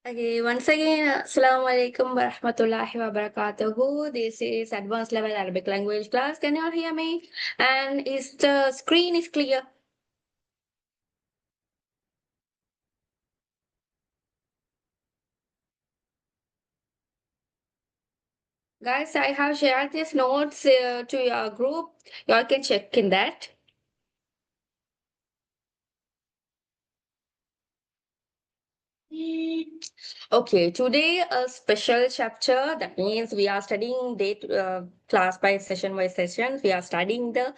Okay, once again, Assalamu alaikum wa rahmatullahi wa barakatuhu. This is advanced level Arabic language class. Can you all hear me? And is the screen is clear? Guys, I have shared these notes to your group. You all can check in that. Okay, today a special chapter. That means we are studying class by session by session. We are studying the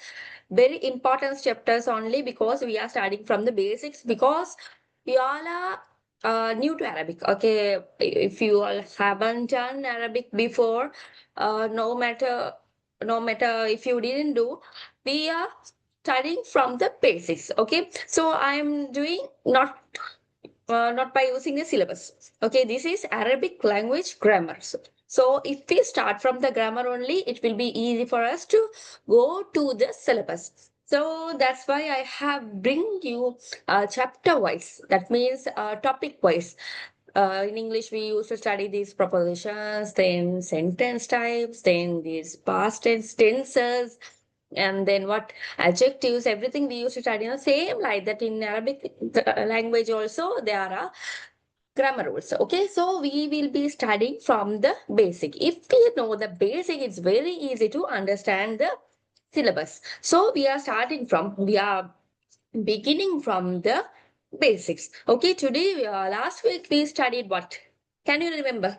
very important chapters only because we are studying from the basics because we all are new to Arabic. Okay, if you all haven't done Arabic before, no matter if you didn't do, we are studying from the basics. Okay, so I am doing not by using the syllabus. Okay, this is Arabic language grammar. So if we start from the grammar only, it will be easy for us to go to the syllabus. So that's why I have bring you chapter wise. That means topic wise. In English, we used to study these prepositions, then sentence types, then these past tense tenses, and then what adjectives, everything we used to study. Same like that in Arabic language also, there are grammar rules. Okay, so we will be studying from the basic. If we know the basic, it's very easy to understand the syllabus. So we are beginning from the basics. Okay, today, last week we studied what? Can you remember?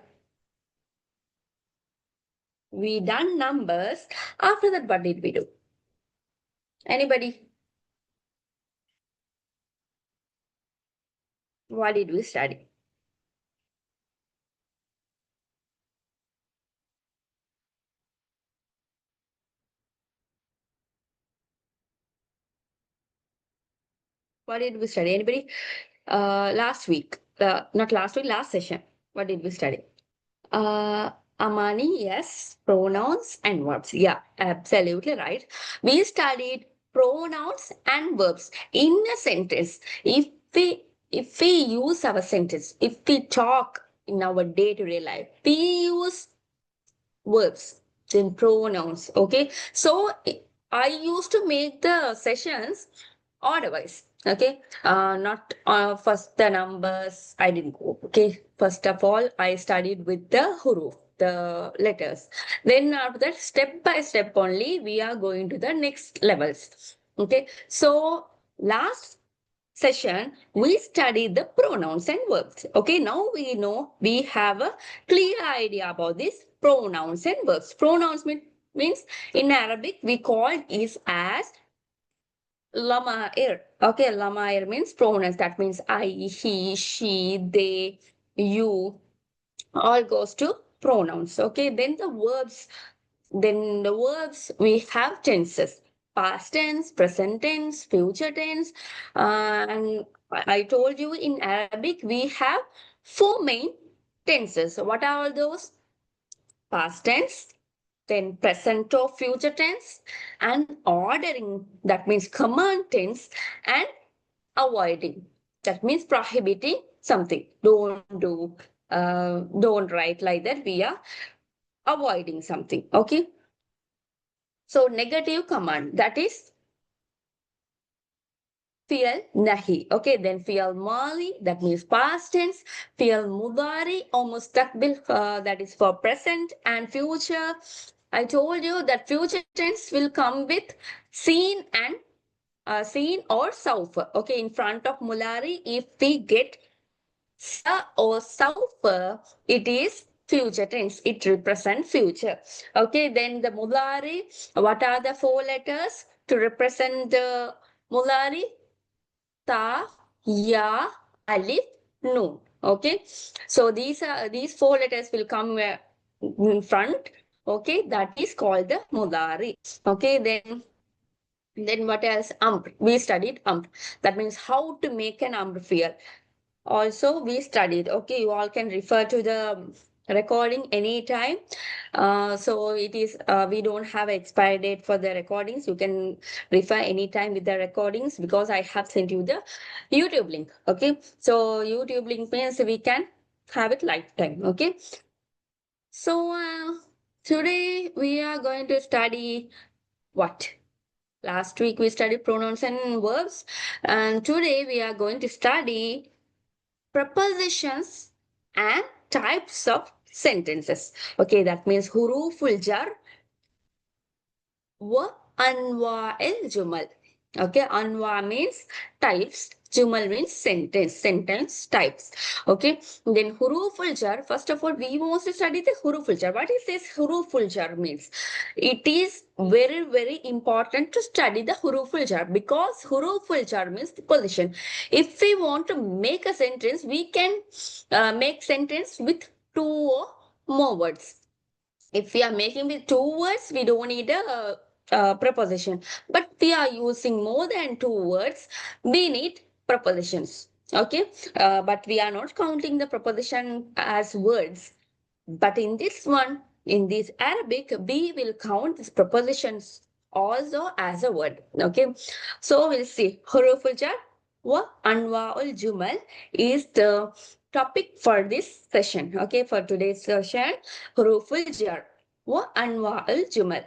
We done numbers. After that, what did we do? Anybody? What did we study? What did we study? Anybody? Last week. Not last week, last session. What did we study? Uh, Amani, yes, pronouns and verbs. Yeah, absolutely right. We studied pronouns and verbs in a sentence. If we use our sentence, if we talk in our day-to-day life, we use verbs, then pronouns. Okay, so I used to make the sessions order-wise. Okay, not first the numbers. I didn't go. Okay, first of all, I studied with the huruf, the letters. Then after that, step by step only, we are going to the next levels. Okay, so last session, we studied the pronouns and verbs. Okay, now we know we have a clear idea about this pronouns and verbs. Pronouns means in Arabic we call it as lamair. Okay, lamair means pronouns. That means I, he, she, they, you, all goes to pronouns. Okay, then the verbs we have tenses: past tense, present tense, future tense. And I told you in Arabic we have four main tenses. So what are all those? Past tense, then present or future tense, and ordering, that means command tense, and avoiding, that means prohibiting something. Don't do, don't write like that. We are avoiding something. Okay. So negative command, that is fi'al nahi. Okay, then fi'al mali, that means past tense. Fi'al mudari or mustaqbil, that is for present and future. I told you that future tense will come with seen and seen or saufa. Okay, in front of mulari, if we get sa or saufa, it is future tense. It represents future. Okay, then the mulari, what are the four letters to represent the mulari? Ta, ya, alif, noon. Okay, so these four letters will come in front. Okay, that is called the mudari. Okay, then what else? Amr. We studied amr. That means how to make an amr fi'al. Also we studied. Okay, you all can refer to the recording anytime. So it is, we don't have expiry date for the recordings. You can refer anytime with the recordings because I have sent you the YouTube link. Okay, so YouTube link means we can have it lifetime. Okay. So today we are going to study what? Last week we studied pronouns and verbs, and today we are going to study prepositions and types of sentences. Okay, that means huruful jar wa anwa el jumal. Okay, anwa means types. Jumal means sentence types. Okay, then huruful jar. First of all, we want to study the huruful jar. What is this huruful jar means? It is very important to study the huruful jar because huruful jar means the position. If we want to make a sentence, we can make sentence with two or more words. If we are making with two words, we don't need a preposition. But we are using more than two words, we need prepositions. Okay, but we are not counting the preposition as words. But in this one, in this Arabic, we will count these prepositions also as a word. Okay, so we'll see. Huruful jar wa anwa'ul jumal is the topic for this session. Okay, for today's session, huruful jar wa anwa'ul jumal.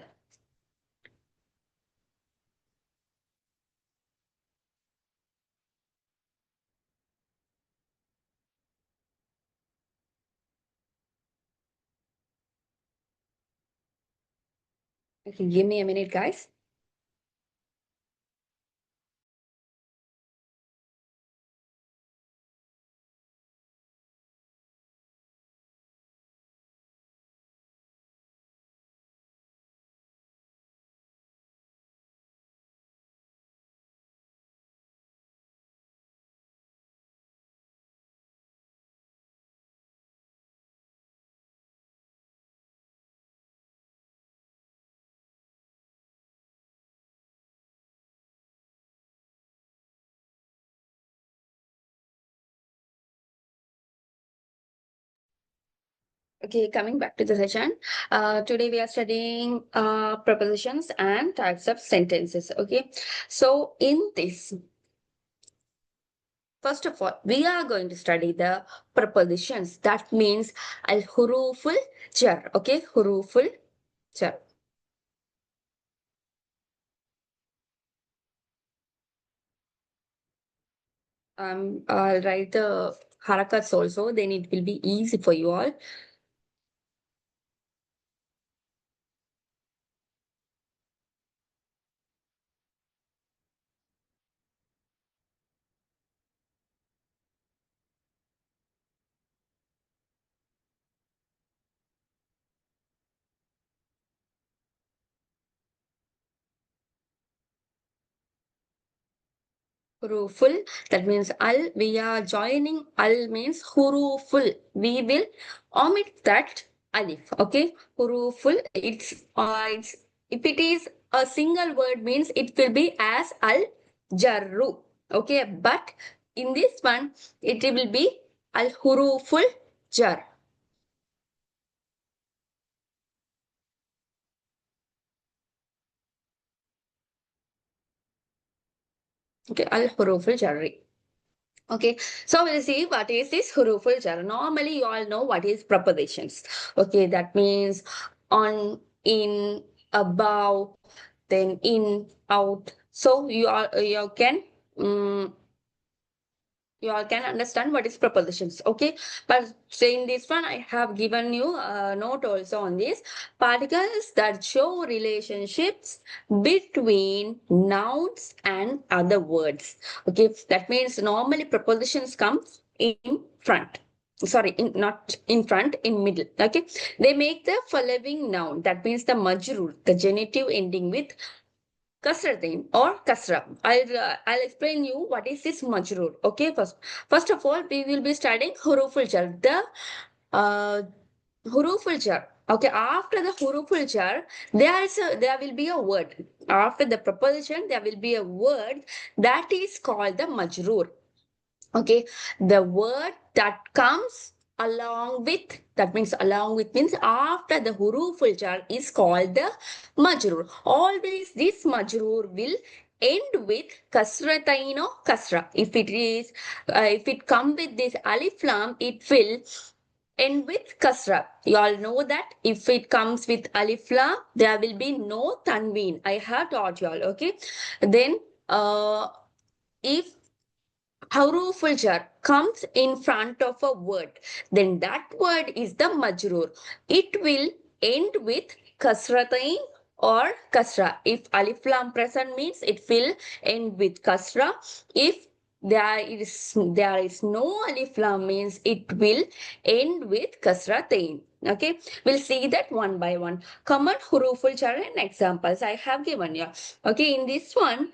Okay, give me a minute, guys. Okay, coming back to the session. Today we are studying prepositions and types of sentences. Okay, so in this, first of all, we are going to study the prepositions. That means al huruful jar. Okay, huruful jar. I'll write the harakats also. Then it will be easy for you all. Huruful. That means al. We are joining al means huruful. We will omit that alif. Okay, huruful. It's if it is a single word means it will be as al jarru. Okay, but in this one it will be al huruful jar. Okay, al huruful jarri. Okay, so we'll see what is this huruful jar. Normally, you all know what is prepositions. Okay, that means on, in, above, then in, out. So you can um, you all can understand what is prepositions. Okay, but saying this one, I have given you a note also on this. Particles that show relationships between nouns and other words. Okay, that means normally prepositions come in front, sorry, not in front, in middle. Okay, they make the following noun, that means the majrur, the genitive ending with kasratain or kasra. I'll explain you what is this majrur. Okay, first of all, we will be studying huruful jar. The uh, huruful jar. Okay, after the huruful jar, there will be a word. After the preposition, there will be a word that is called the majrur. Okay, the word that comes along with, that means along with means after the huruful jar is called the majrur. Always this majrur will end with kasratain or kasra. If it is if it come with this alif lam, it will end with kasra. You all know that if it comes with alif lam, there will be no tanween. I have taught you all. Okay. Then if haruful jar comes in front of a word, then that word is the majroor. It will end with kasratain or kasra. If alif lam present means it will end with kasra. If there is no alif lam means it will end with kasratain. Okay, we'll see that one by one. Common huruful jar and examples I have given you. Okay, in this one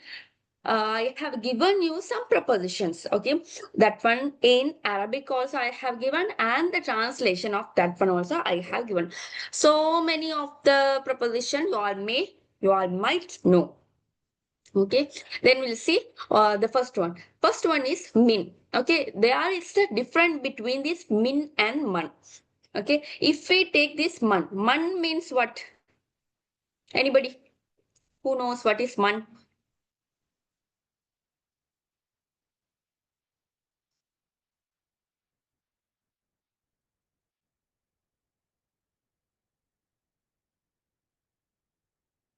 I have given you some prepositions. Okay, that one in Arabic also I have given, and the translation of that one also I have given. So many of the preposition you all might know. Okay, then we'll see the first one. First one is min. Okay, there is a difference between this min and man. Okay, if we take this man means what? Anybody who knows what is man?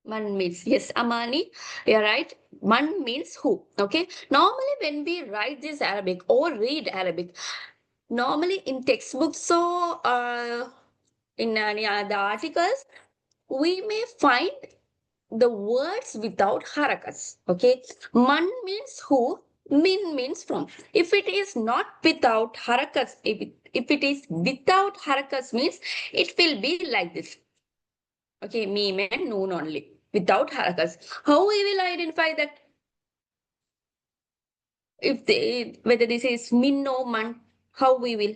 Man means, yes, Amani, you're right. Man means who. Okay. Normally, when we write this Arabic or read Arabic, normally in textbooks, so in any other articles, we may find the words without harakas. Okay. Man means who, min means from. If it is not without harakas, if it is without harakas means it will be like this. Okay, meme and noon only without harakas. How we will identify that if they whether this is min or man? How we will?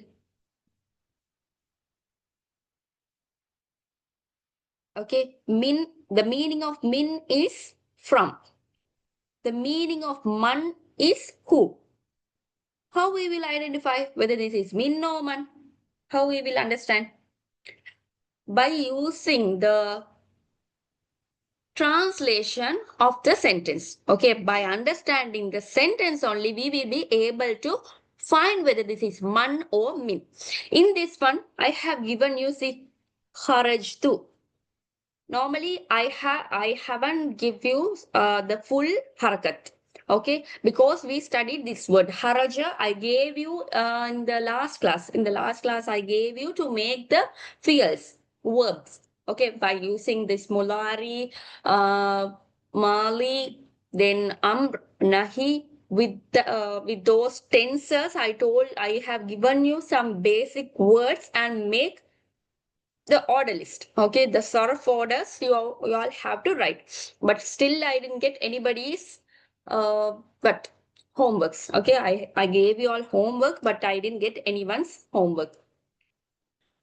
Okay, min. The meaning of min is from. The meaning of man is who. How we will identify whether this is min or man? How we will understand? By using the translation of the sentence. Okay, by understanding the sentence only, we will be able to find whether this is man or min. In this one, I have given you the kharajtu. Normally, I haven't give you the full harakat. Okay, because we studied this word haraja. I gave you in the last class. In the last class, I gave you to make the fields verbs. Okay, by using this mulari, mali, then amr, nahi. With those tenses, I have given you some basic words and make the order list. Okay, the sort of orders you all have to write. But still, I didn't get anybody's but homeworks. Okay, I gave you all homework, but I didn't get anyone's homework.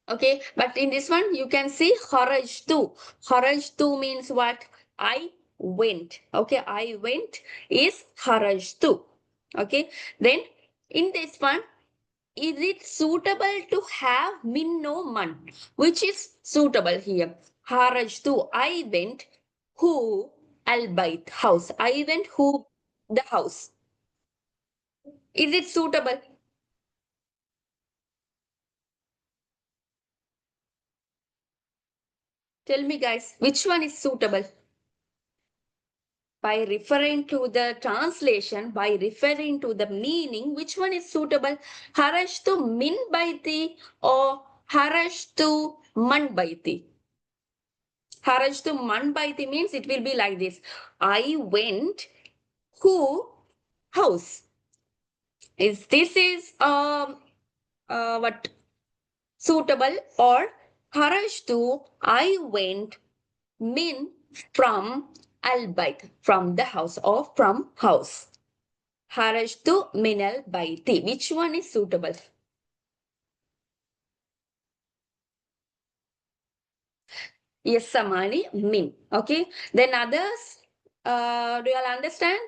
Okay, but in this one, you can see kharajtu. Kharajtu means what? I went. Okay, I went is kharajtu. Okay, then in this one, is it suitable to have min no man? Which is suitable here? Harajtu, I went who al bayt house. I went who the house. Is it suitable? Tell me guys, which one is suitable? By referring to the translation, by referring to the meaning, which one is suitable? Harashtu min baiti or harashtu man baiti? Harajtu man baiti means it will be like this. I went who house. Is this is what suitable or harajtu I went min from al bait from the house or from house. Harajtu min al baiti. Which one is suitable? Yes, Samani, min. Okay. Then others, do you all understand?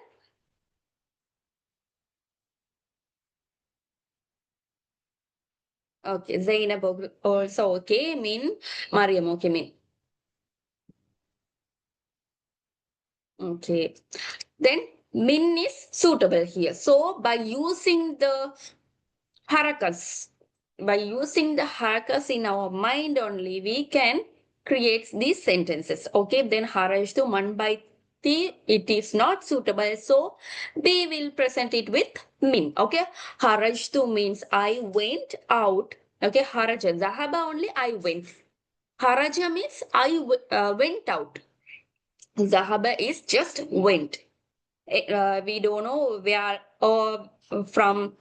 Okay, Zainab also okay, min. Mariam okay, min. Okay. Then min is suitable here. So by using the harakas, by using the hackers in our mind only, we can create these sentences. Okay, then harashtu man by the, it is not suitable, so we will present it with min. Okay, harashtu means I went out. Okay, haraja, zahaba only I went. Haraja means went out. Zahaba is just went. We don't know where or from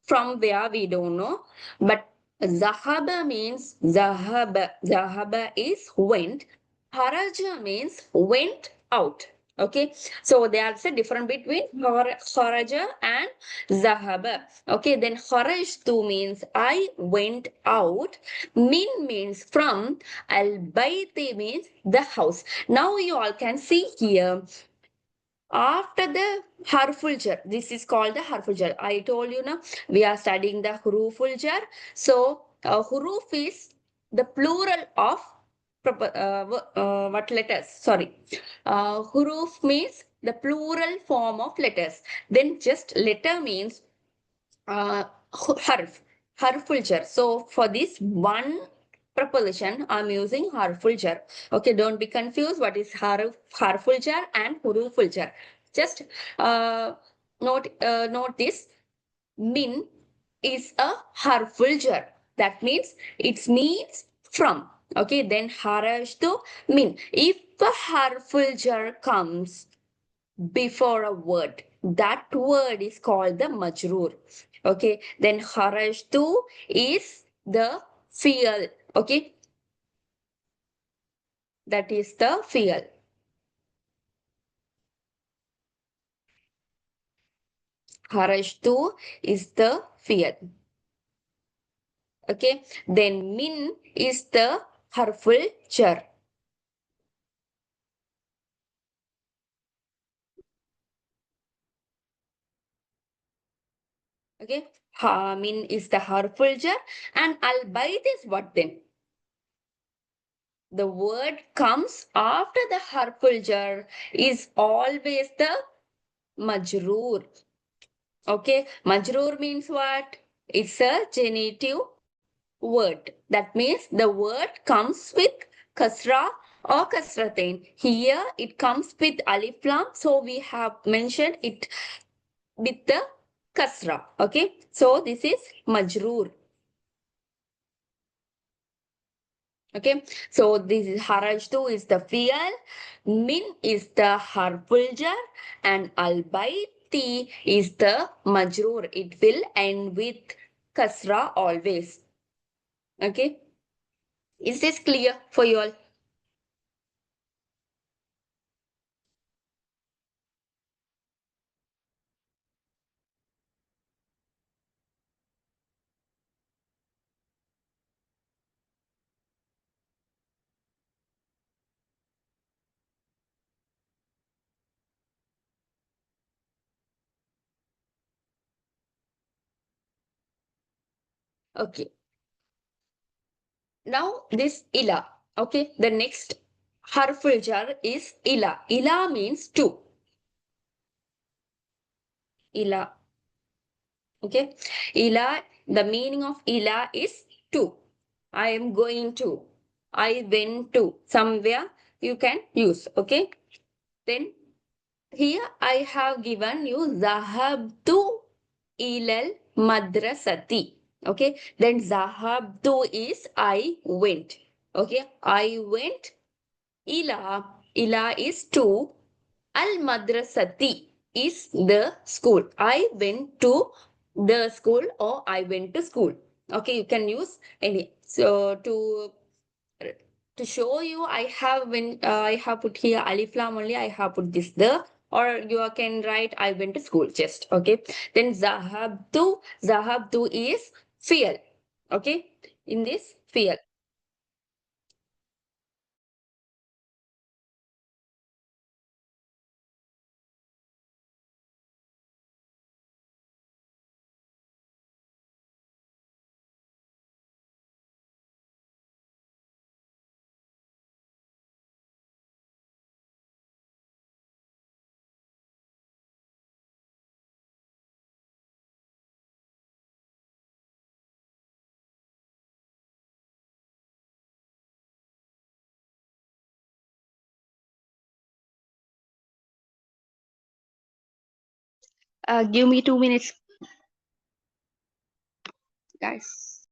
where we don't know, but zahaba means zahaba is went. Haraja means went out. Okay, so there's a difference between kharaja and zahaba. Okay, then kharajtu means I went out. Min means from. Al bayti means the house. Now you all can see here after the harful jar, this is called the harful jar. I told you now we are studying the huruful jar. So huruf is the plural of what letters? Sorry, huruf means the plural form of letters. Then just letter means uh, harf, harful jar. So for this one preposition, I'm using harful jar. Okay, don't be confused. What is harful jar and huruful jar? Just uh, note this. Min is a harful jar. That means it means from. Okay, then harashtu min. If a harful jar comes before a word. That word is called the majroor. Okay, then kharajtu is the fi'l. Okay, that is the fi'l. Kharajtu is the fi'l. Okay, then min is the harful jar. Okay, min is the harful jar, and al bayt is what then? The word comes after the harful jar is always the majroor. Okay, majroor means what? It's a genitive word. That means the word comes with kasra or kasratain. Here it comes with alif lam, so we have mentioned it with the kasra. Okay, so this is majroor. Okay, so this is harajtu is the fi'al, min is the harful jar, and al bayti is the majroor. It will end with kasra always. Okay, is this clear for you all? Okay, now this ila. Okay, the next harful jar is ila. Ila means to. Ila. Okay, ila, the meaning of ila is to. I am going to. I went to. Somewhere you can use. Okay, then here I have given you zahabtu ilal madrasati. Okay, then zahabtu is I went. Okay, I went. Ila is to. Al madrasati is the school. I went to the school or I went to school. Okay, you can use any. So to show you, I have put here alif lam only. I have put this the, or you can write I went to school just. Okay, then zahabtu is fi'l. Okay, in this fi'l. Give me 2 minutes, guys.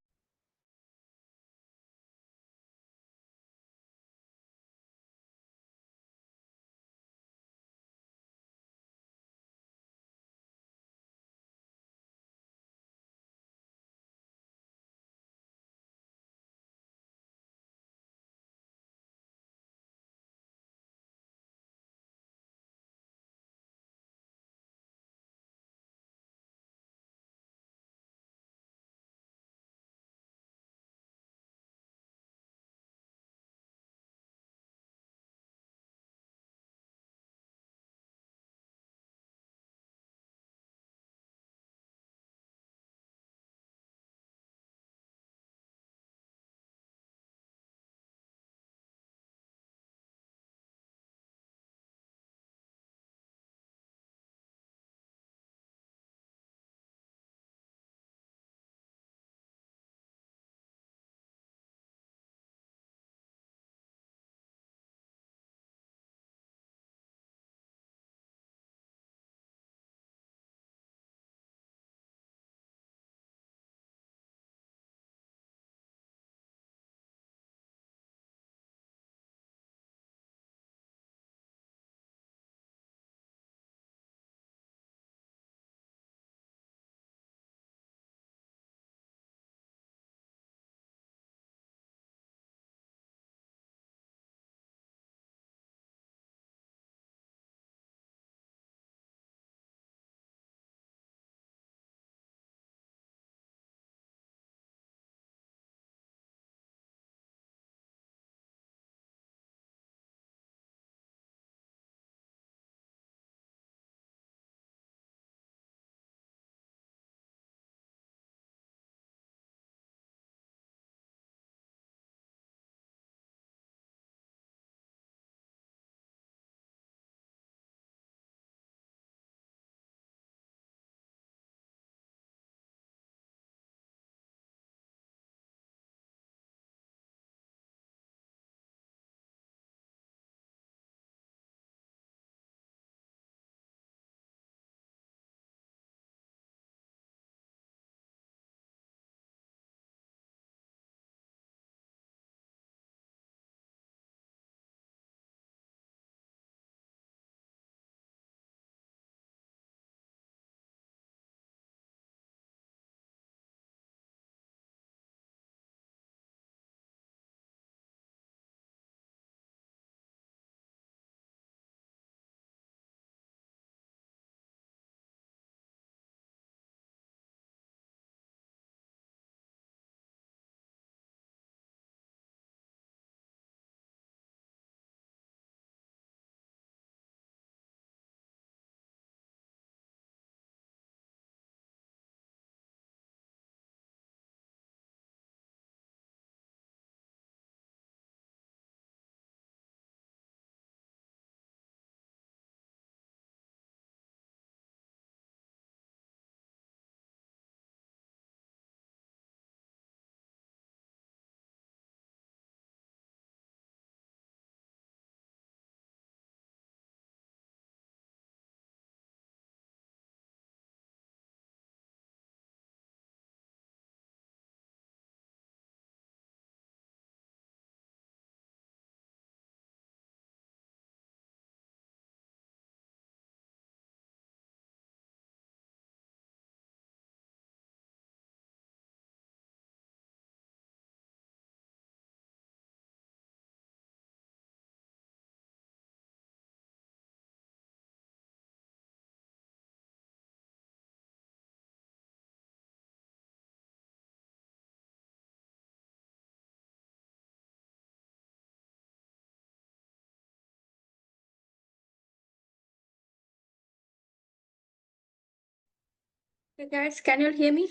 Hey guys, can you hear me?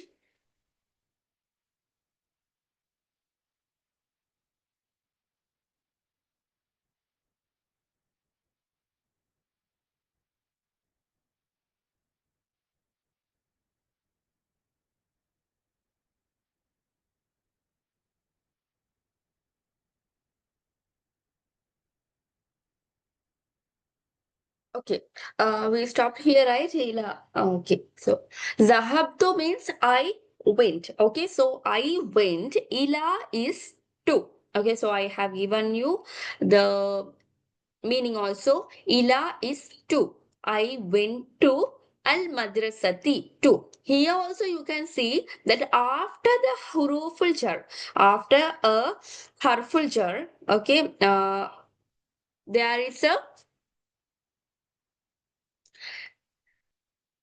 Okay. We stopped here, right, Hila? Okay. So, Zahabtu means I went. Okay. So, I went. Ila is to. Okay. So, I have given you the meaning also. Ila is to. I went to Al Madrasati to. Here also you can see that after the huruful jar, after a harful jar, okay, there is a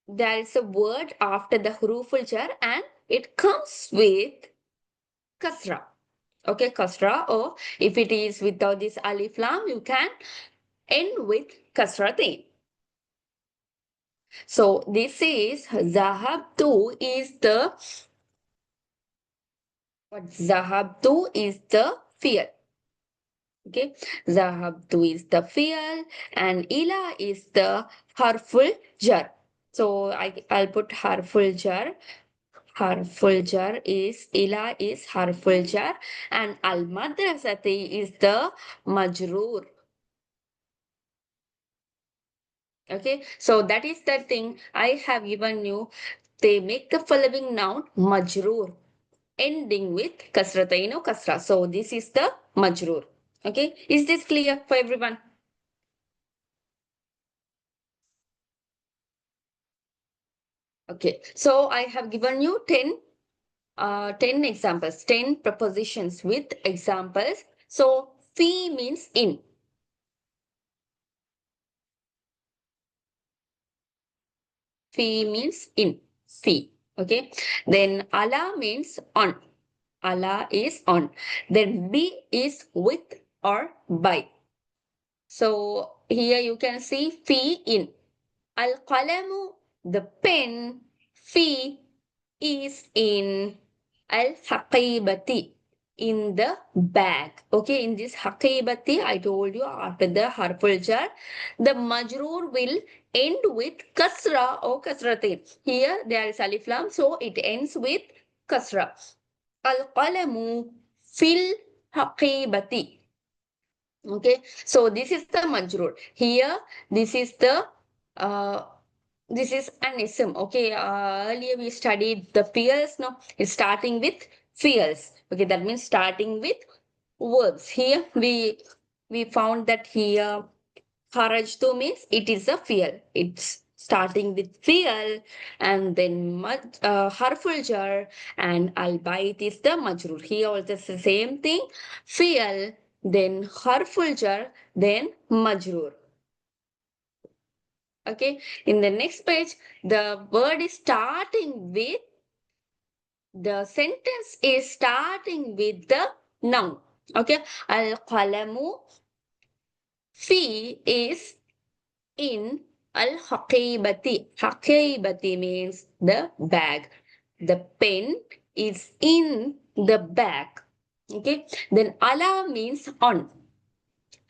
there is a word after the huruful jar and it comes with kasra. Okay, kasra, or if it is without this alif lam, you can end with kasra thing. So this is zahabtu is the what zahabtu is the fi'l. Okay, zahabtu is the fi'l and ila is the harful jar. So I'll put harful jar. Harful jar is ila is harful jar and al madrasati is the majroor. Okay, so that is the thing I have given you. They make the following noun majroor ending with kasrata, kasra. So this is the majroor. Okay, is this clear for everyone? Okay, so I have given you 10 examples, 10 prepositions with examples. So fi means in. Fi means in. Fi. Okay. Then ala means on. Allah is on. Then be is with or by. So here you can see fi in. Al qalamu, the pen, fi is in al haqibati, in the bag. Okay, in this haqibati, I told you after the harful jar, the majroor will end with kasra or kasratin. Here there is alif lam, so it ends with kasra. Al qalamu fil haqibati. Okay, so this is the majroor. Here, this is the uh, this is an ism. Okay, earlier we studied the fi'ls. Now it's starting with fi'ls. Okay, that means starting with verbs. Here we found that here Kharajtu means it is a fi'l. It's starting with fi'l and then harful jar and al-bait is the majrur. Here also it's the same thing. Fi'l, then harful jar, then majrur. Okay. In the next page, the word is starting with, the sentence is starting with the noun. Okay. Al-qalamu fi is in al-haqibati. Haqibati means the bag. The pen is in the bag. Okay. Then ala means on.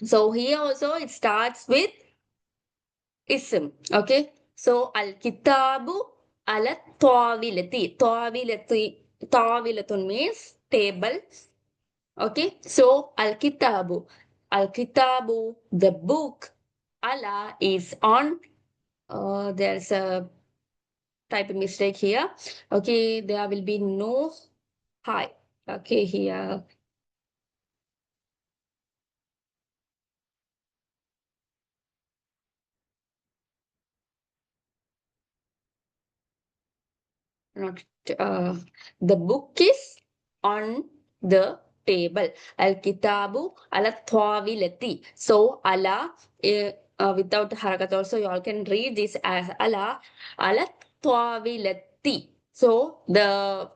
So here also it starts with ism. Okay. So al-kitabu ala tawilati. Tawilatun means table. Okay. So al-kitabu. Al-kitabu, the book. Ala is on. There's a type of mistake here. Okay, there will be no hi. Okay, here not the book is on the table. Al kitabu ala tawilati. So ala without harakat also you all can read this as ala tawilati. So the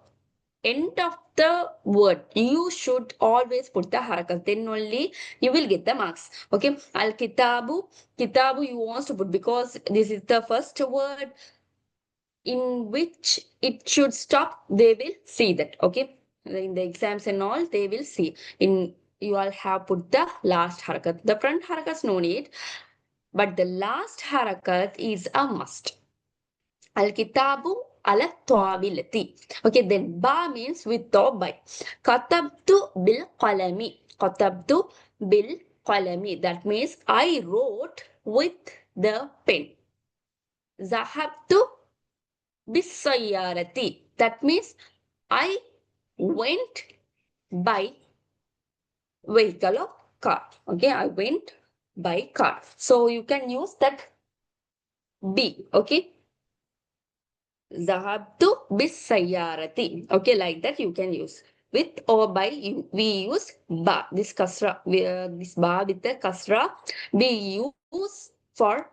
end of the word you should always put the harakat, then only you will get the marks. Okay, al kitabu you want to put because this is the first word in which it should stop. They will see that. Okay, in the exams and all they will see. In you all have put the last harakat, the front harakats no need, but the last harakat is a must. Al-kitabu ala tawabilati. Okay, then ba means with or by. Katabtu bil qalami. Katabtu bil qalami. That means I wrote with the pen. ذهبت بالسيارة. That means I went by vehicle or car. Okay, I went by car. So you can use that B. Okay. ذهبت بالسيارة. Okay, like that you can use. With or by, we use ba. This kasra, this ba with the kasra, we use for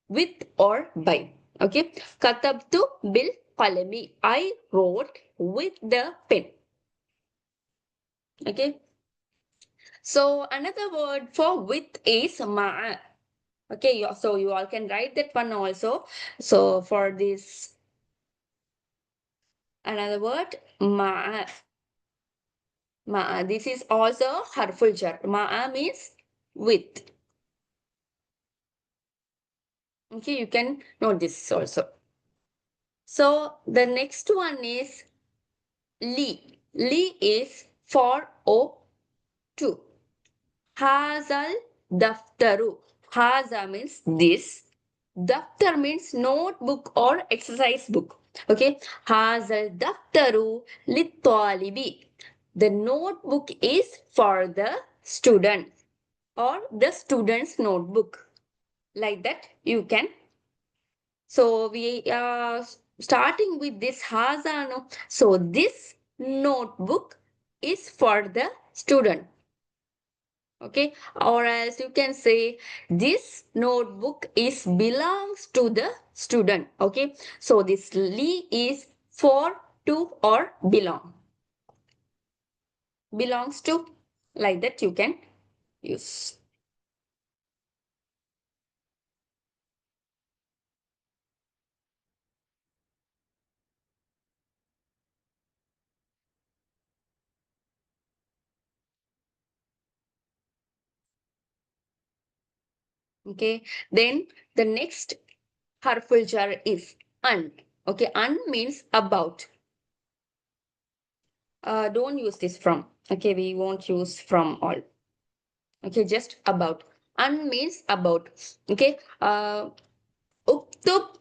with or by. Okay. Katabtu bil qalami. I wrote with the pen. Okay. So another word for with is ma'a. Okay, so you all can write that one also. So for this, another word, ma'a. Ma'a. This is also harful jar. Ma'a means with. Okay, you can note this also. So the next one is li. Li is for or to. Hazal daftaru. Haza means this. Daftar means notebook or exercise book. Okay. Hazal daftaru littalibi. The notebook is for the student or the student's notebook. Like that you can. So we are starting with this hazano. So this notebook is for the student. Okay, or else you can say this notebook is belongs to the student. Okay, so this li is for, to, or belongs to, like that you can use. Okay, then the next harful jar is an. Okay, an means about. Don't use this from. Okay, we won't use from all. Okay, just about. An means about. Okay, uktub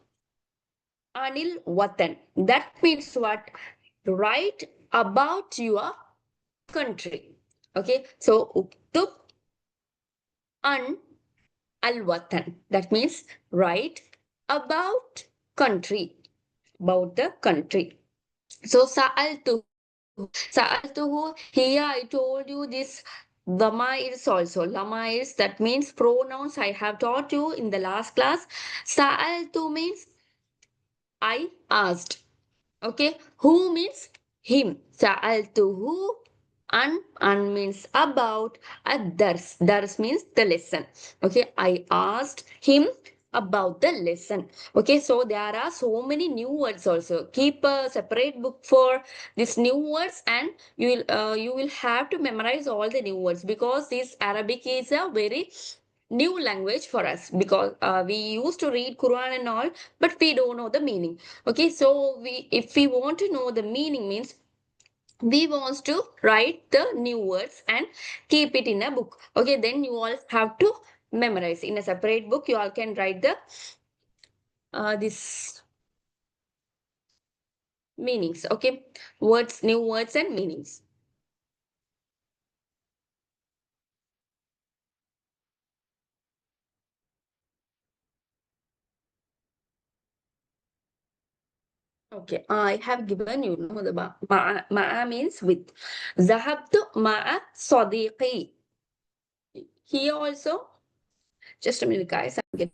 anil watan. That means what? Write about your country. Okay, so uktub an al watan. That means write about country. About the country. So sa'altuhu. Here I told you this lama is also. Lama is that means pronouns. I have taught you in the last class. Sa'altu means I asked. Okay, who means him. Sa'altuhu an means about. Dars means the lesson. Okay, I asked him about the lesson. Okay, so there are so many new words also. Keep a separate book for these new words, and you will have to memorize all the new words, because this Arabic is a very new language for us, because we used to read Quran and all, but we don't know the meaning. Okay, so we if we want to know the meaning means we want to write the new words and keep it in a book. Okay, then you all have to memorize in a separate book. You all can write the this meanings. Okay, words, new words and meanings. Okay, I have given you know the ma'a means with. Zahabtu ma'a sadiqi. Here also, just a minute, guys. I'm getting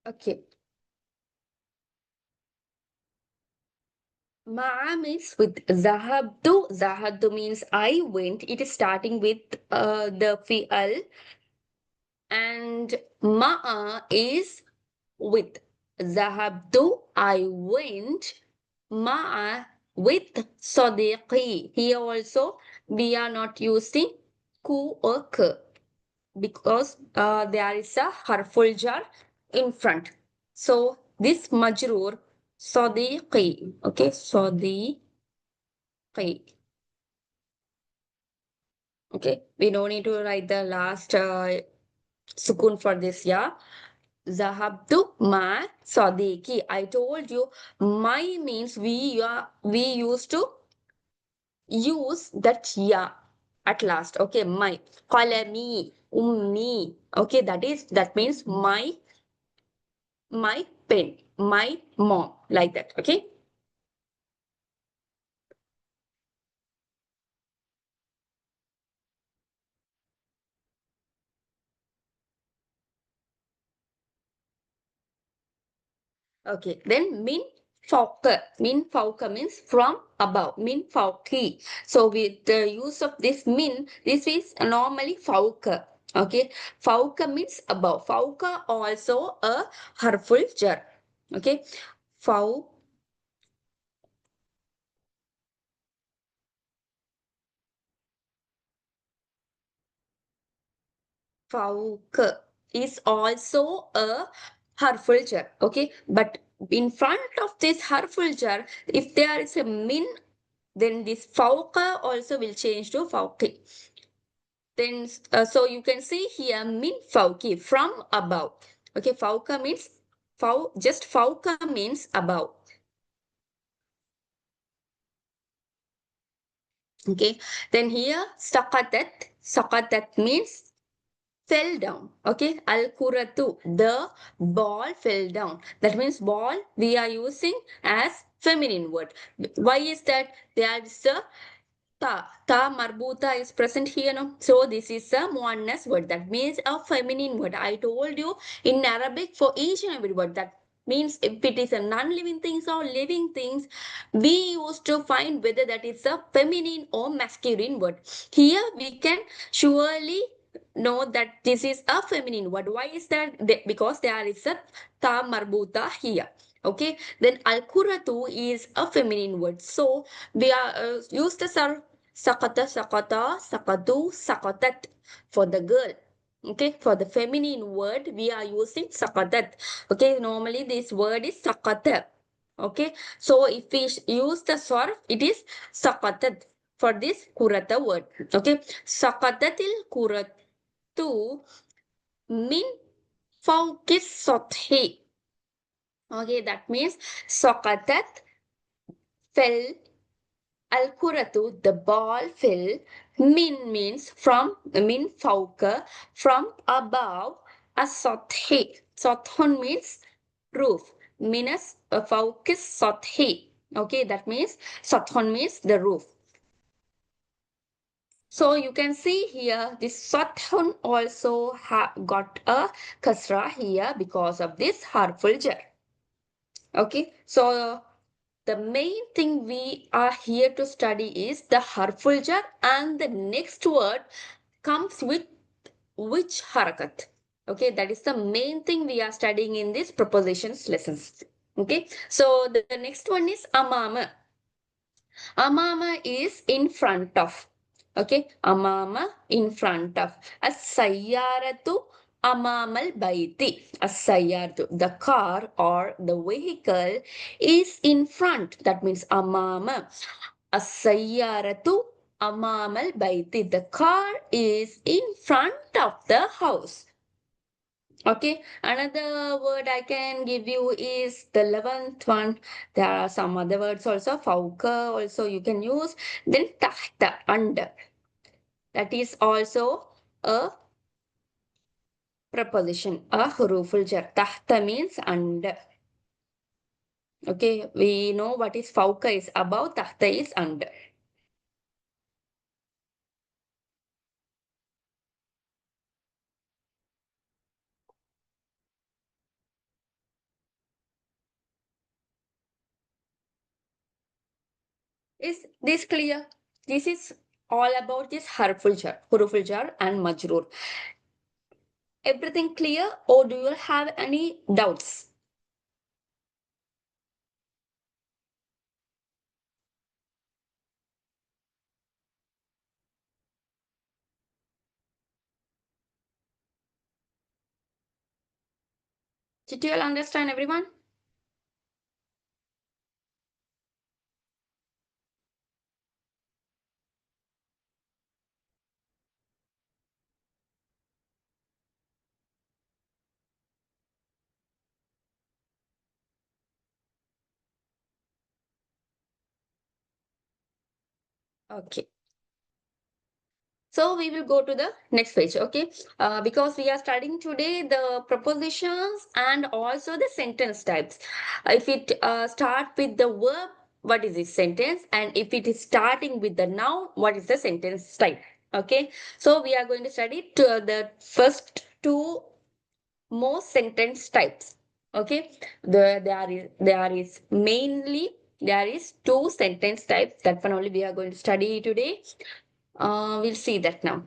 Okay. Ma'a means with zahabtu. Zahabtu means I went. It is starting with the fi'al. And ma'a is with. Zahabtu, I went. Ma'a with sadiqi. Here also we are not using ku or k because there is a harful jar in front. So this majroor sadiqi. Okay, sadiqi. Okay, we don't need to write the last sukun for this. Yeah. Zahabtu ma sadiqi. I told you my means we used to use that ya at last. Okay, my qalami ummi. Okay, that means my pen, my mom, like that. Okay. Okay, then min fauka means from above, min fauki. So with the use of this min, this is normally fauka. Okay, fauka means above. Fauka also a harful jar. Okay, fau fauk is also a harful jar. Okay, but in front of this harful jar, if there is a min, then this fauka also will change to fauki. Then, so you can see here min fauki from above. Okay, fauka means just fauka means above. Okay, then here sakatat means fell down. Okay, al kuratu, the ball fell down. That means ball we are using as feminine word. Why is that? There is a ta marbuta is present here, no? So this is a muannas word. That means a feminine word. I told you in Arabic for each and every word. That means if it is a non-living things or living things, we used to find whether that is a feminine or masculine word. Here we can surely know that this is a feminine word. Why is that? Because there is a ta marbuta here. Okay, then al kuratu is a feminine word. So we are use the sakata, sakata, sakatu, sakatat for the girl. Okay, for the feminine word, we are using sakatat. Okay, normally this word is sakata. Okay, so if we use the sarf, it is sakatat for this kurata word. Okay, sakatatil kuratu min fawqis sathi. Okay, that means sakatat fell. Al-kuratu, the ball fell. Min means from, min fauka, from above. As-sathi. Sathun means roof. Minas faukis sathi. Okay, that means sathun means the roof. So you can see here, this sathun also got a kasra here because of this harful jar. Okay, so the main thing we are here to study is the harful jar and the next word comes with which harakat. Okay, that is the main thing we are studying in this prepositions lessons. Okay, so the next one is amama. Amama is in front of. Okay, amama in front of. As-sayyaratu amamal baiti. As-sayyaratu, the car or the vehicle is in front. That means amama. As-sayyaratu amamal baiti. The car is in front of the house. Okay, another word I can give you is the 11th one. There are some other words also. Fauka also you can use. Then tahta, under. That is also a preposition, a huruful jar. Tahta means under. Okay, we know what is fauka is above, tahta is under. Is this clear? This is all about this huruful jar and majroor. Everything clear, or do you have any doubts? Did you all understand, everyone? Okay. So we will go to the next page, okay? Because we are studying today the prepositions and also the sentence types. If it start with the verb, what is this sentence? And if it is starting with the noun, what is the sentence type? Okay. So we are going to study the first two most sentence types. Okay. There is mainly there is two sentence types. That one only we are going to study today. We'll see that now.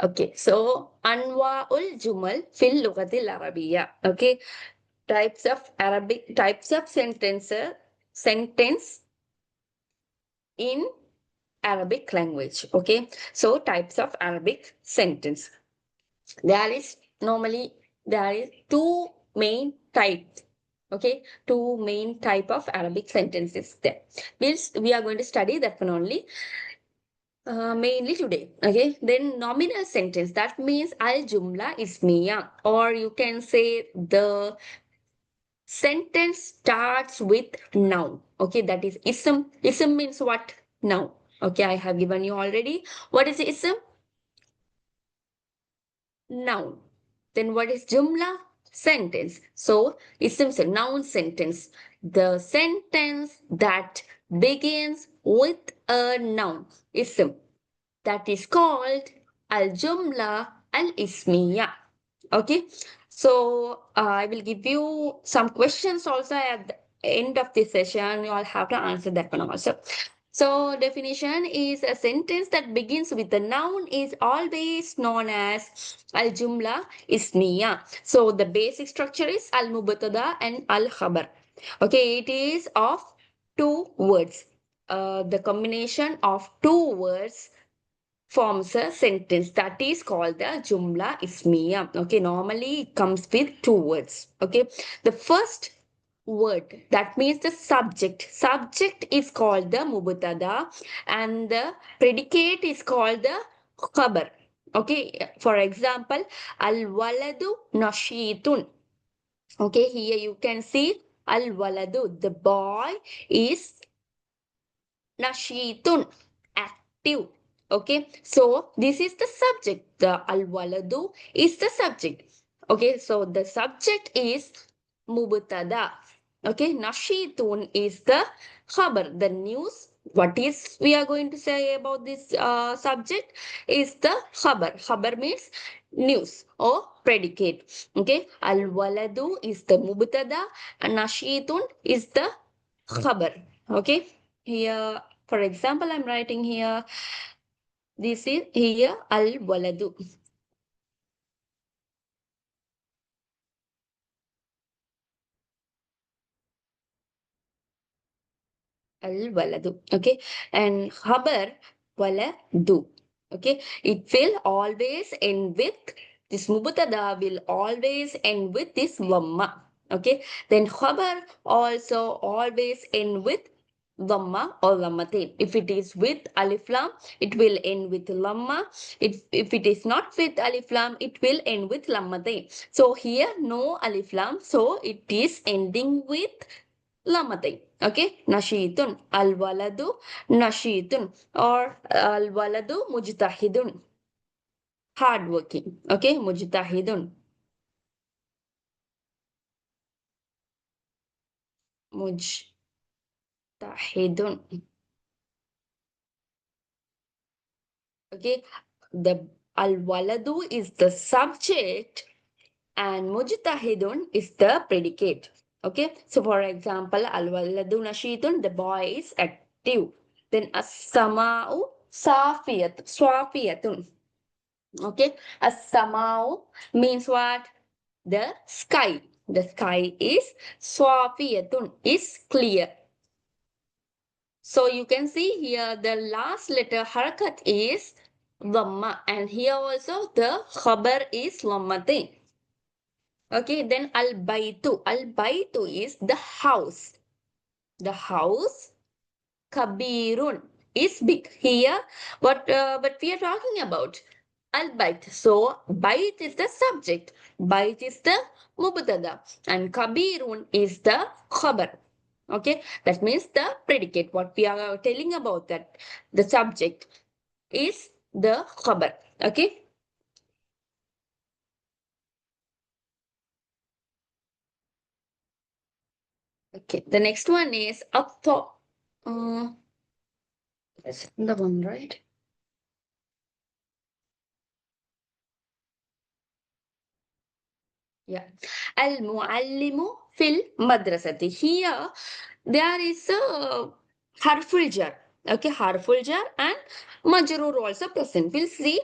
Okay, so Anwa'ul Jumal fil Lughatil Arabiyya. Okay, types of sentence in Arabic language. Okay, so types of Arabic sentence. There is normally there is two main types. Okay, two main type of Arabic sentences there. We are going to study that one only. Mainly today. Okay. Then nominal sentence. That means al jumla ismiya. Or you can say the sentence starts with noun. Okay. That is ism. Ism means what? Noun. Okay. I have given you already. What is ism? Noun. Then what is jumla? Sentence. So ism is a noun sentence. The sentence that begins with a noun. Ism. That is called al-jumla al-ismiya. Okay. So I will give you some questions also at the end of this session. You all have to answer that one also. So definition is a sentence that begins with a noun is always known as al-jumla ismiya. So the basic structure is al-mubtada and al-khabar. Okay, it is of two words. The combination of two words forms a sentence that is called the jumla ismiya. Okay, normally it comes with two words. Okay, the first word that means the subject. Subject is called the mubtada and the predicate is called the khabar. Okay, for example, al waladu nashitun. Okay, here you can see al waladu, the boy is nashitun, active. Okay, so this is the subject. The al-waladu is the subject. Okay, so the subject is mubtada. Okay, nashitun is the khabar, the news. What is we are going to say about this subject is the khabar. Khabar means news or predicate. Okay, al-waladu is the mubtada and nashitun is the khabar. Okay, here for example, I'm writing here, this is here al-waladu. Al-waladu. Okay. And khabar waladu. Okay. It will always end with this mubtada will always end with this dhamma. Okay. Then khabar also always end with dhamma or lammatain. If it is with alif lam, it will end with lamma. If it is not with alif lam, it will end with lammatain. So here no alif lam, so it is ending with lammatain. Okay, nashitun, al waladu nashitun, or al waladu mujtahidun, hardworking. Okay, mujtahidun, mujtahidun. Okay, the al waladu is the subject and mujtahidun is the predicate. Okay, so for example, al-waladu nashidun, the boy is active. Then as-sama'u swafiyatun. Okay, as-sama'u means what? The sky. The sky is swafiyatun, is clear. So you can see here the last letter harakat is dhamma, and here also the khabar is lammatin. Okay, then al-baitu. Al-baitu is the house. The house kabirun is big. Here, what we are talking about? Al-bait. So, bait is the subject. Bait is the mubtada. And kabirun is the khabar. Okay, that means the predicate. What we are telling about that, the subject is the khabar. Okay. Okay. The next one is atto. That's the one, right? Yeah. Al-muallimu fil madrasati. Here, there is a harful jar. Okay, harful jar and majrur also present. We'll see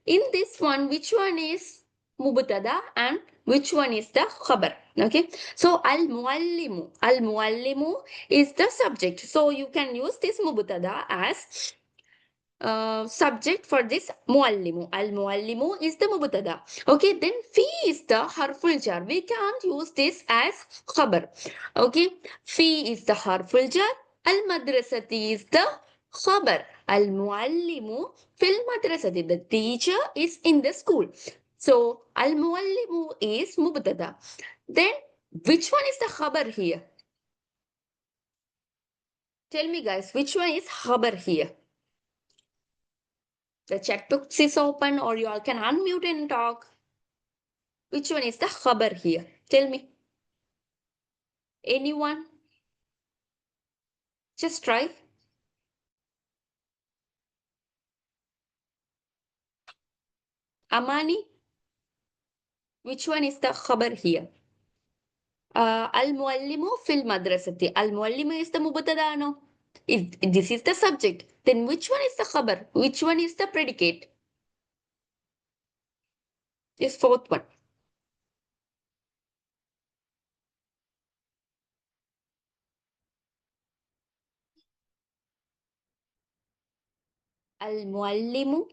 in this one which one is mubtada and which one is the khabar. Okay, so al-muallimu. Al-muallimu is the subject. So you can use this mubtada as subject for this muallimu. Al muallimu is the mubtada. Okay, then fi is the harful jar. We can't use this as khabar. Okay, fi is the harful jar. Al madrasati is the khabar. Al muallimu fil madrasati. The teacher is in the school. So al muallimu is mubtada. Then which one is the khabar here? Tell me guys, which one is khabar here? The chat box is open or you all can unmute and talk. Which one is the khabar here? Tell me. Anyone? Just try. Amani? Which one is the khabar here? Al-muallimu fil madrasati. Al-muallimu is the mubtada, no? This is the subject. Then which one is the khabar? Which one is the predicate? This fourth one. Al-muallimu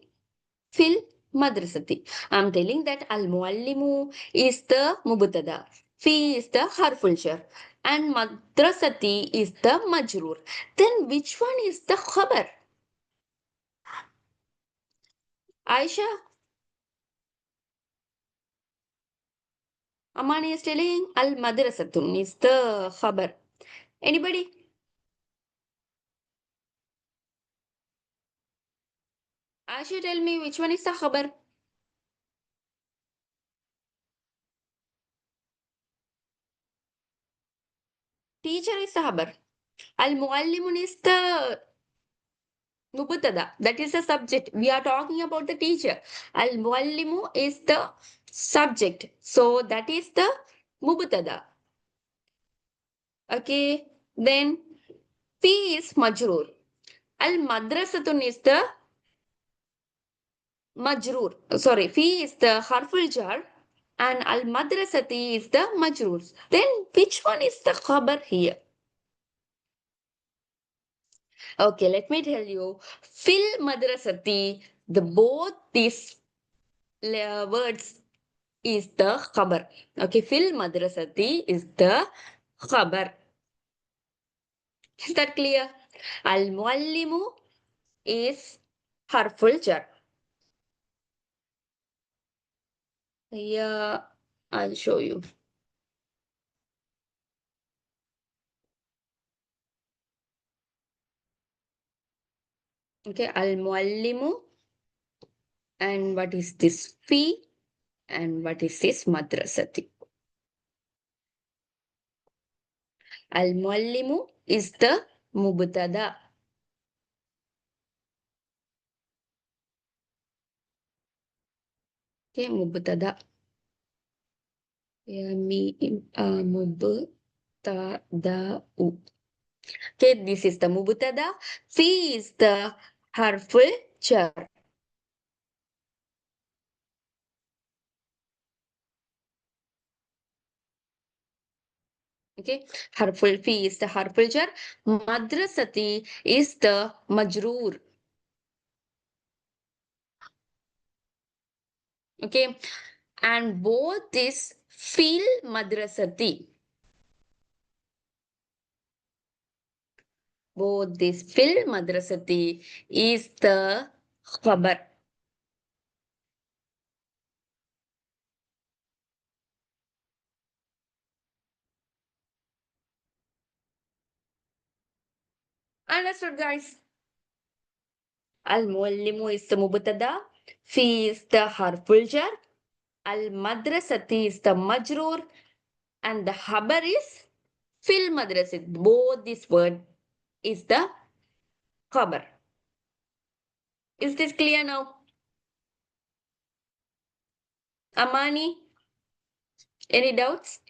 fil madrasati. I'm telling that al-muallimu is the mubtada. Fi is the harful jar. And madrasati is the majrur. Then which one is the khabar? Aisha, Amani is telling al-madrasatun is the khabar. Anybody? Aisha, tell me which one is the khabar? Teacher is the khabar. Al-muallimun is the mubtada. That is the subject. We are talking about the teacher. Al-muallimu is the subject. So that is the mubtada. Okay. Then fi is majroor. Al-madrasatun is the majroor. Sorry, fi is the harful jar and al-madrasati is the majroor. Then which one is the khabar here? Okay, let me tell you. Fil madrasati, the both these words is the khabar. Okay, fil madrasati is the khabar. Is that clear? Al muallimu is harful jar. Yeah, I'll show you. Okay, al muallimu, and what is this fi, and what is this madrasati? Al muallimu is the mubtada. Okay, mubtada. Mubtada'u. Okay, this is the mubtada. Fi is the harful jar. Okay, harful fi is the harful jar. Madrasati is the majroor. Okay, and both is fil madrasati. Both this fil madrasati is the khabar. Understood, guys? Al muallimu is the mubtada. Fi is the harful jar. Al madrasati is the majroor. And the khabar is fil madrasati. Both this word is the khabar. Is this clear now? Amani, any doubts?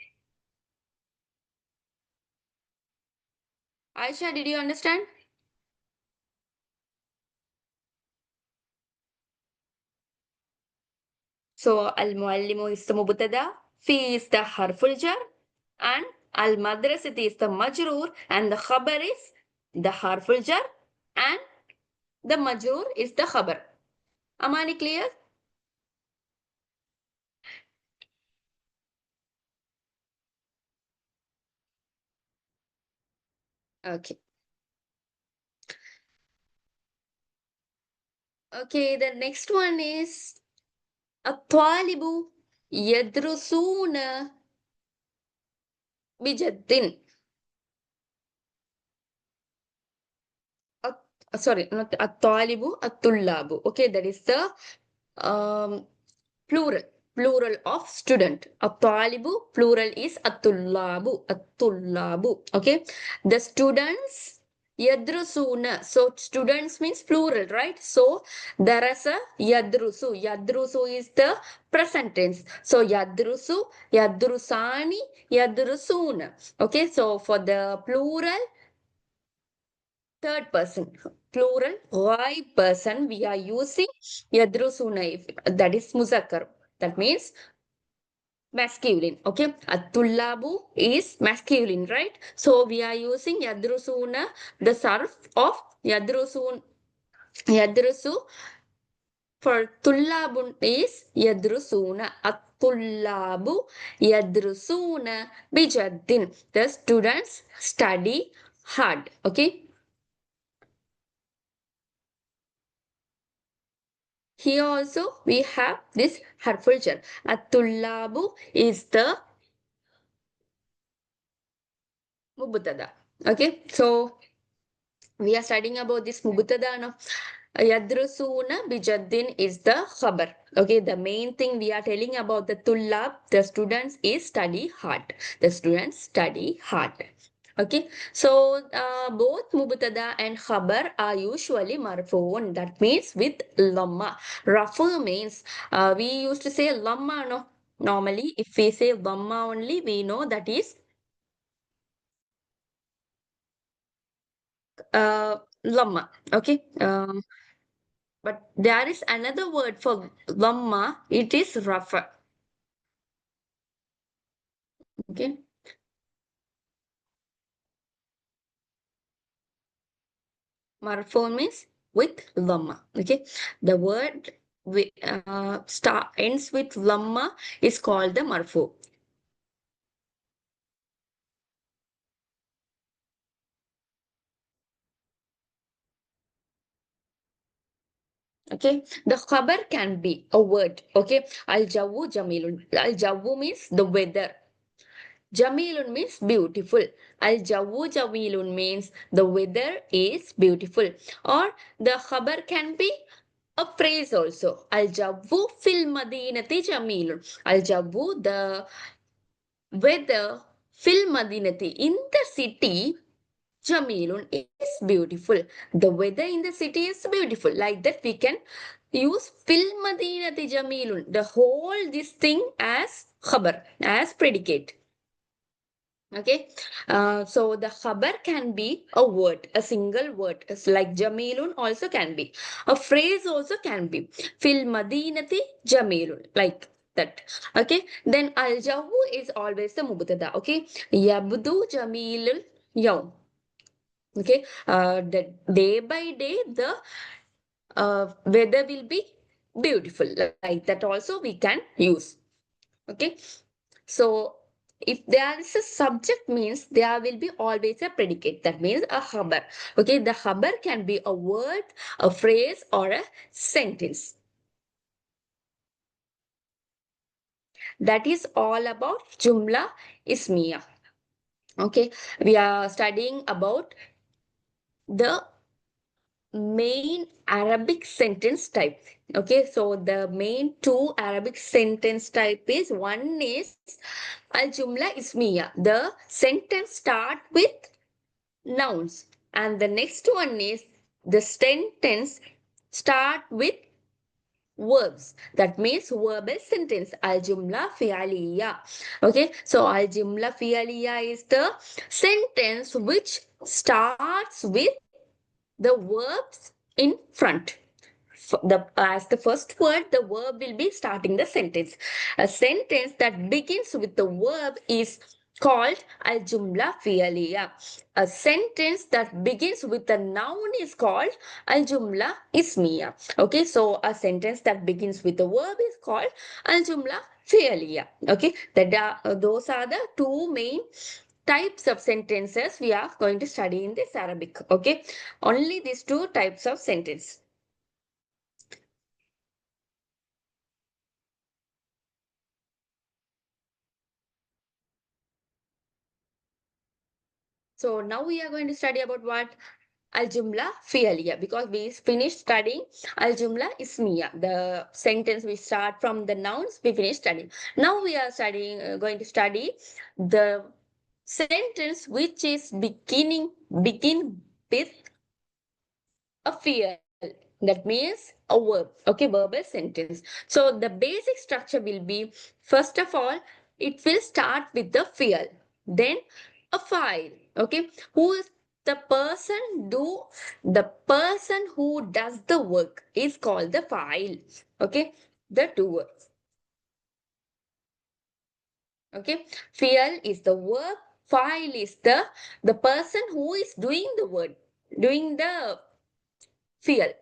Aisha, did you understand? So al muallimu is the mubtada, fi is the harful jar, and al madrasati is the majroor, and the khabar is the harful jar, and the majroor is the khabar. Amani, clear? Okay. Okay, the next one is الطالب يدرسون بجد. Sorry, not الطالب الطلاب. Okay, that is the um, plural. Plural of student. الطالب plural is الطلاب. الطلاب. Okay, the students يدرسون. So students means plural, right? So درس يدرس. يدرس is the present tense. So يدرس يدرسان يدرسون. Okay, so for the plural third person, plural, ghaib person, we are using yadrusuna, that is muzakkar. That means masculine. Okay, atullabu is masculine, right? So we are using yadrusuna, the surf of yadrusun, yadrusu for tullabun is yadrusuna. Atullabu yadrusuna bijaddin. The students study hard. Okay. Here also we have this harful jar. At-tullabu is the mubtada. Okay, so we are studying about this mubtada now. Yadrusuna bijaddin is the khabar. Okay, the main thing we are telling about the tullab, the students is study hard. The students study hard. Okay, so both mubtada and khabar are usually marfoon. That means with lamma. Rafu means we used to say lamma. No, normally if we say lamma only, we know that is lamma. Okay, but there is another word for lamma. It is rafa. Okay, marfoon means with lamma. Okay, the word ends with lamma is called the marfu. Okay, the khabar can be a word. Okay, al jawu jamilun. Al jawu means the weather. Jamilun means beautiful. Al jawu jamilun means the weather is beautiful. Or the khabar can be a phrase also. Al jawu fil madinati jamilun. Al jawu, the weather, fil madinati, in the city, Jamilun is beautiful. The weather in the city is beautiful. Like that, we can use fil madinati Jamilun. The whole this thing as khabar as predicate. Okay, so the khabar can be a word, a single word. It's like Jamilun also can be. A phrase also can be. Fil Madinati Jamilun, like that. Okay, then Al Jawu is always the mubtada. Okay, Yabdu Jamilul Yawm. Okay, the day by day the weather will be beautiful. Like that also we can use. Okay, so if there is a subject means there will be always a predicate. That means a khabar. Okay, the khabar can be a word, a phrase, or a sentence. That is all about jumla ismiya. Okay, we are studying about the main Arabic sentence type. Okay, so the main two Arabic sentence type is one is al jumla ismiya. The sentence start with nouns, and the next one is the sentence start with verbs. That means verbal sentence. Al jumla fi'aliya. Okay, so al jumla fi'aliya is the sentence which starts with the verbs in front. As the first word, the verb will be starting the sentence. A sentence that begins with the verb is called al jumla fi'aliya. A sentence that begins with a noun is called al jumla ismiya. Okay, so a sentence that begins with a verb is called al jumla fi'aliya. Okay, those are the two main types of sentences we are going to study in this Arabic. Okay, only these two types of sentence. So now we are going to study about what? Al-Jumla Fi'aliya, because we finished studying Al-Jumla Ismiya. The sentence we start from the nouns, we finished studying. Now we are going to study the sentence which is begin with a fi'al. That means a verb. Okay, verbal sentence. So the basic structure will be, first of all, it will start with the fi'al. Then a file. Okay, who is the person do the person who does the work is called the file. Okay, the doer. Okay, fi'al is the verb, file is the person who is doing the word, doing the fi'al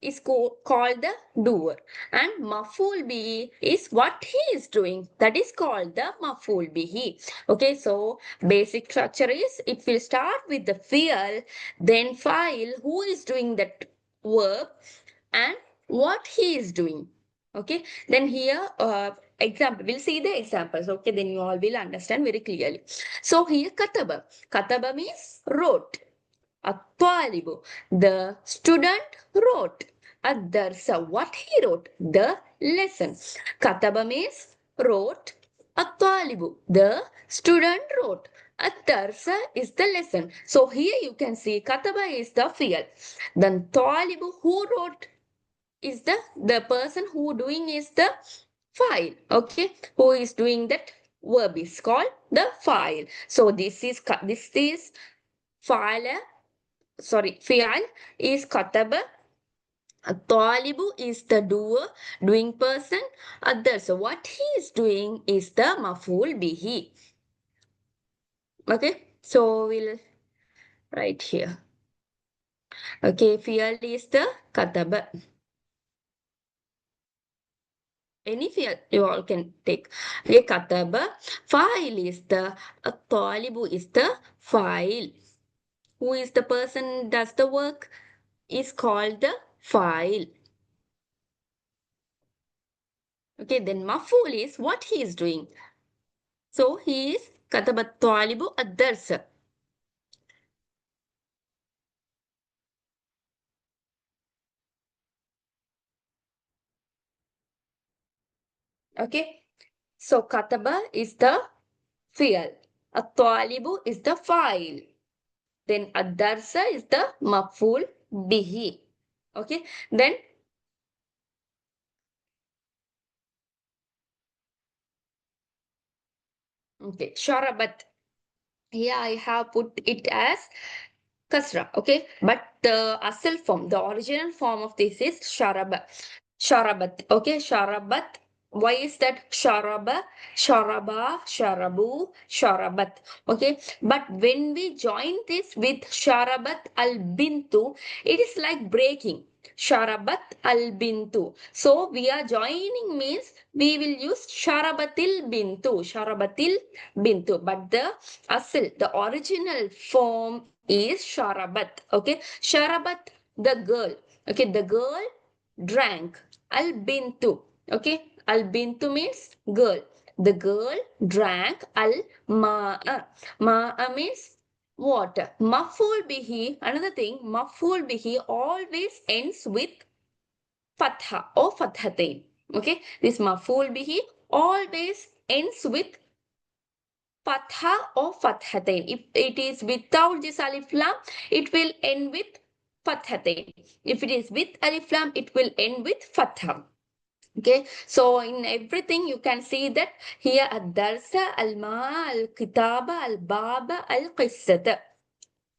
is called the doer, and maful bihi is what he is doing, that is called the maful bihi. Okay, so basic structure is it will start with the fi'al, then file who is doing that verb and what he is doing. Okay, then here example, we'll see the examples. Okay, then you all will understand very clearly. So here kataba means wrote. الطالب, the student wrote. الدرس, what he wrote, the lesson. كتب means wrote. الطالب, the student wrote. الدرس is the lesson. So here you can see kataba is the fi'al. Then طالب, who wrote, is the person who doing is the file. Okay, who is doing that verb is called the file. So this is file. Sorry, fi'al is kataba. Talibu is the doer, doing person. Other, so what he is doing is the maful bihi. Okay, so we'll write here. Okay, fi'al is the kataba. Any fi'al you all can take. Okay, kataba. File is the talibu is the file. Who is the person does the work is called the file. Okay, then maful is what he is doing. So he is كتب الطالب الدرس. Okay. So kataba is the fi'al. الطالب is the file. Then الدرس is the maf'ul bihi. Okay. Then Okay, sharabat. Here I have put it as kasra. Okay, but the asal form, the original form of this is sharaba. Sharabat. Okay, sharabat. Why is that sharaba, sharaba, sharabu, sharabat? Okay, but when we join this with sharabat al bintu, it is like breaking. Sharabat al bintu. So we are joining means we will use sharabatil bintu, sharabatil bintu. But the asil, the original form is sharabat. Okay, sharabat, the girl. Okay, the girl drank. Al bintu. Okay, al bintu means girl. The girl drank al ma'a. Ma'a means water. Maful bihi, another thing, maful bihi always ends with fatha or fathatain. Okay, this maful bihi always ends with fatha or fathatain. If it is without this alif lam, it will end with fathatain. If it is with alif lam, it will end with fatha. Okay, so in everything you can see that here ad-darsa, al-ma, al-kitaba, al-baba, al-qissata.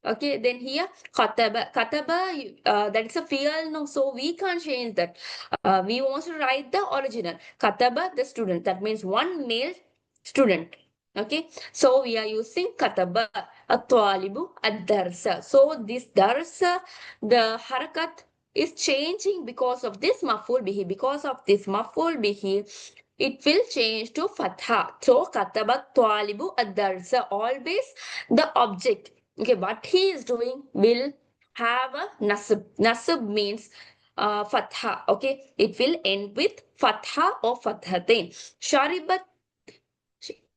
Okay, then here kataba. Kataba, that is a fi'al no, so we can't change that. We want to write the original. Kataba, the student. That means one male student. Okay, so we are using kataba, at-talibu, ad-darsa. So this darsa, the harakat is changing because of this maful bihi. Because of this maful bihi, it will change to fatha. So kataba talibu ad-darsa. Always the object. Okay, what he is doing will have a nasab. Nasab means fatha. Okay, it will end with fatha or fathatain. Sharibat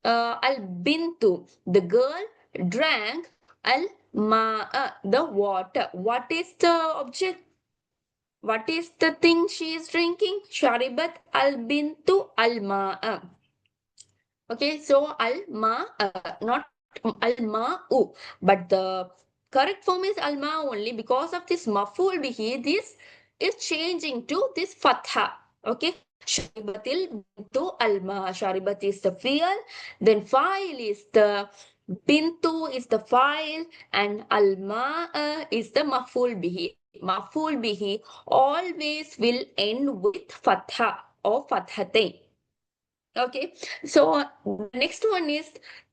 al bintu. The girl drank al ma'a, the water. What is the object? What is the thing she is drinking? Sharibat al bintu al ma'a. Okay, so not al-ma'u, but the correct form is al-ma only because of this maful bihi. This is changing to this fatha. Okay, sharibatil bintu al-ma. Sharibat is the fi'al, then fa'il is the bintu is the fa'il, and al-ma'a is the maful bihi. Maful bihi always will end with fatha or fathatain. Okay, so the next one is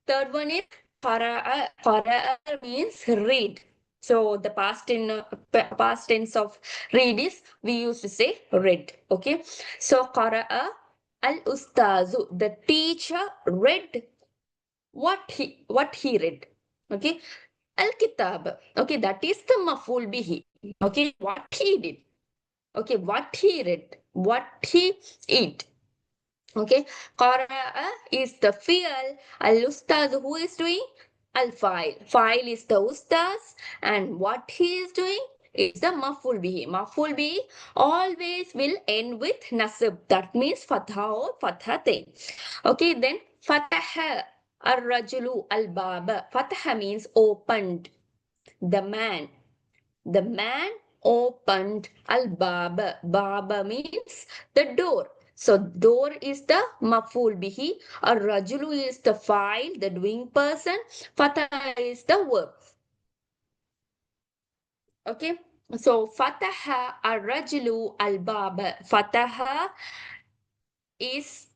third one is qara'a. Qara'a means read. So the past tense of read is we used to say read. Okay, so qara'a al ustazu, the teacher read what he read. Okay, al kitab. Okay, that is the maful bihi. Okay, what he did. Okay, what he read, what he ate. Okay, qara'a is the fi'al. Al-ustaz, who is doing? Al-fa'il. Fa'il is the ustaz, and what he is doing is the maf'ul bihi. Maf'ul bihi always will end with nasab. That means fatha or fathatain. Okay, then fataha ar-rajulu al-baba. Fataha means opened. The man. The man opened al-baba. Baba means the door. So door is the maful bihi. Ar-rajulu is the fa'il, the doing person. Fataha is the verb. Okay. So fataha ar-rajulu al-baba. Fataha is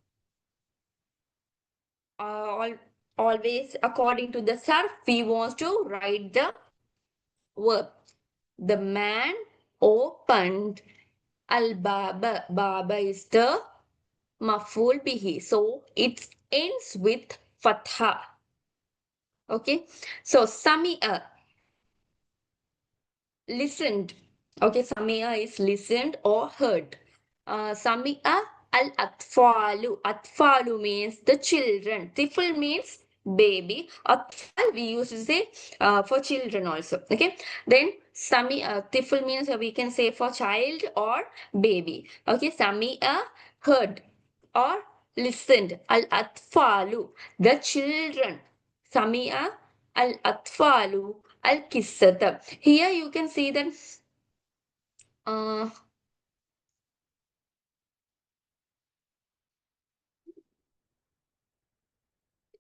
all, always according to the surf. We want to write the verb. The man opened al-baba. Baba is the maful bihi. So it ends with fatha. Okay. So sami'a, listened. Okay. Sami'a is listened or heard. Sami'a al-atfalu. Atfalu means the children. Tifl means baby. Atfal we used to say for children also. Okay. Then tifl means we can say for child or baby. Okay. Sami'a heard or listened. Al-atfalu, the children. Sami'a al-atfalu al-kissata. Here you can see that uh,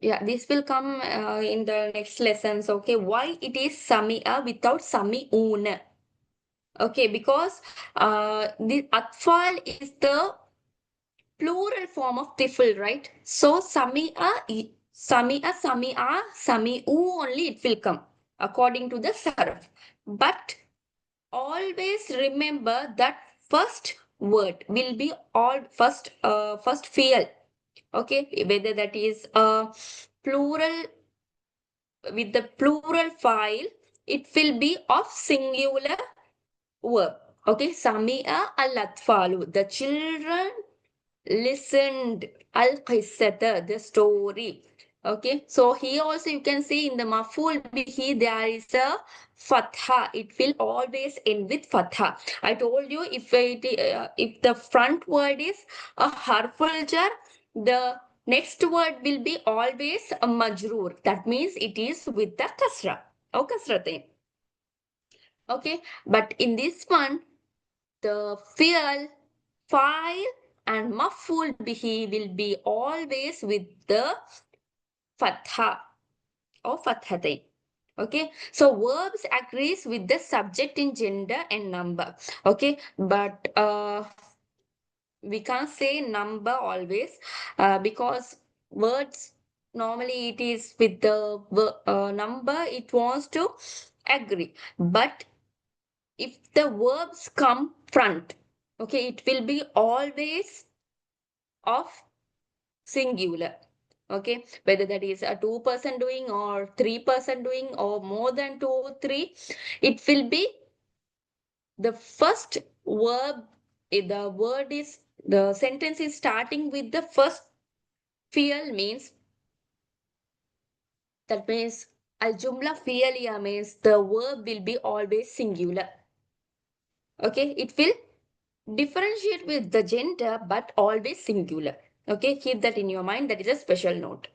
Yeah, this will come in the next lessons. Okay, why it is samia without samiun? Okay, because the atfal is the plural form of tifl, right? So sami'u only it will come according to the sarf. But always remember that first word will be all first fi'al. Okay, whether that is a plural with the plural file, it will be of singular verb. Okay, Sami'a al-atfalu. The children listened al-qissata, the story. Okay, so here also you can see in the maful bihi there is a fatha. It will always end with fatha. I told you if the front word is a harful jar, the next word will be always a majroor. That means it is with the kasra or kasratain. Okay, but in this one the fi'al, file, and maf'ul bihi will be always with the fatha or fathatain. Okay, so verbs agrees with the subject in gender and number. Okay, but we can't say number always because words normally it is with the number it wants to agree. But if the verbs come front, okay, it will be always of singular. Okay, whether that is a two-person doing or three-person doing or more than two, three, it will be the first verb. The word is the sentence is starting with the first fi'al means that means al jumla fi'aliya means the verb will be always singular. Okay, it will differentiate with the gender but always singular. Okay, keep that in your mind. That is a special note.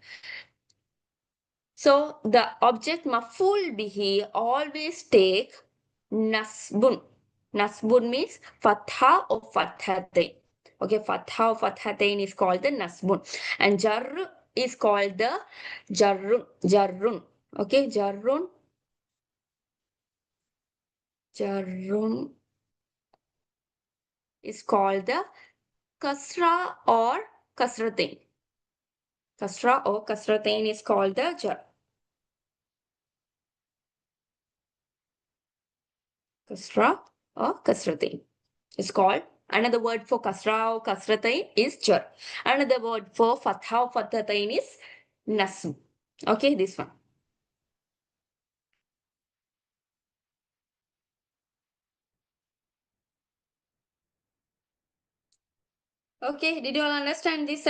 So the object maful bihi always take nasbun. Nasbun means fatha or fathatain. Okay, fatha or fathatain is called the nasbun. And jar is called the jarrun. Jarrun. Okay, jarrun is called the kasra or kasratain. Kasra or kasratain is called the jar. Kasra or kasratain is called. Another word for kasra or kasratain is jar. Another word for fatha or fathatain is nasb. Okay, this one. Okay, did you all understand this,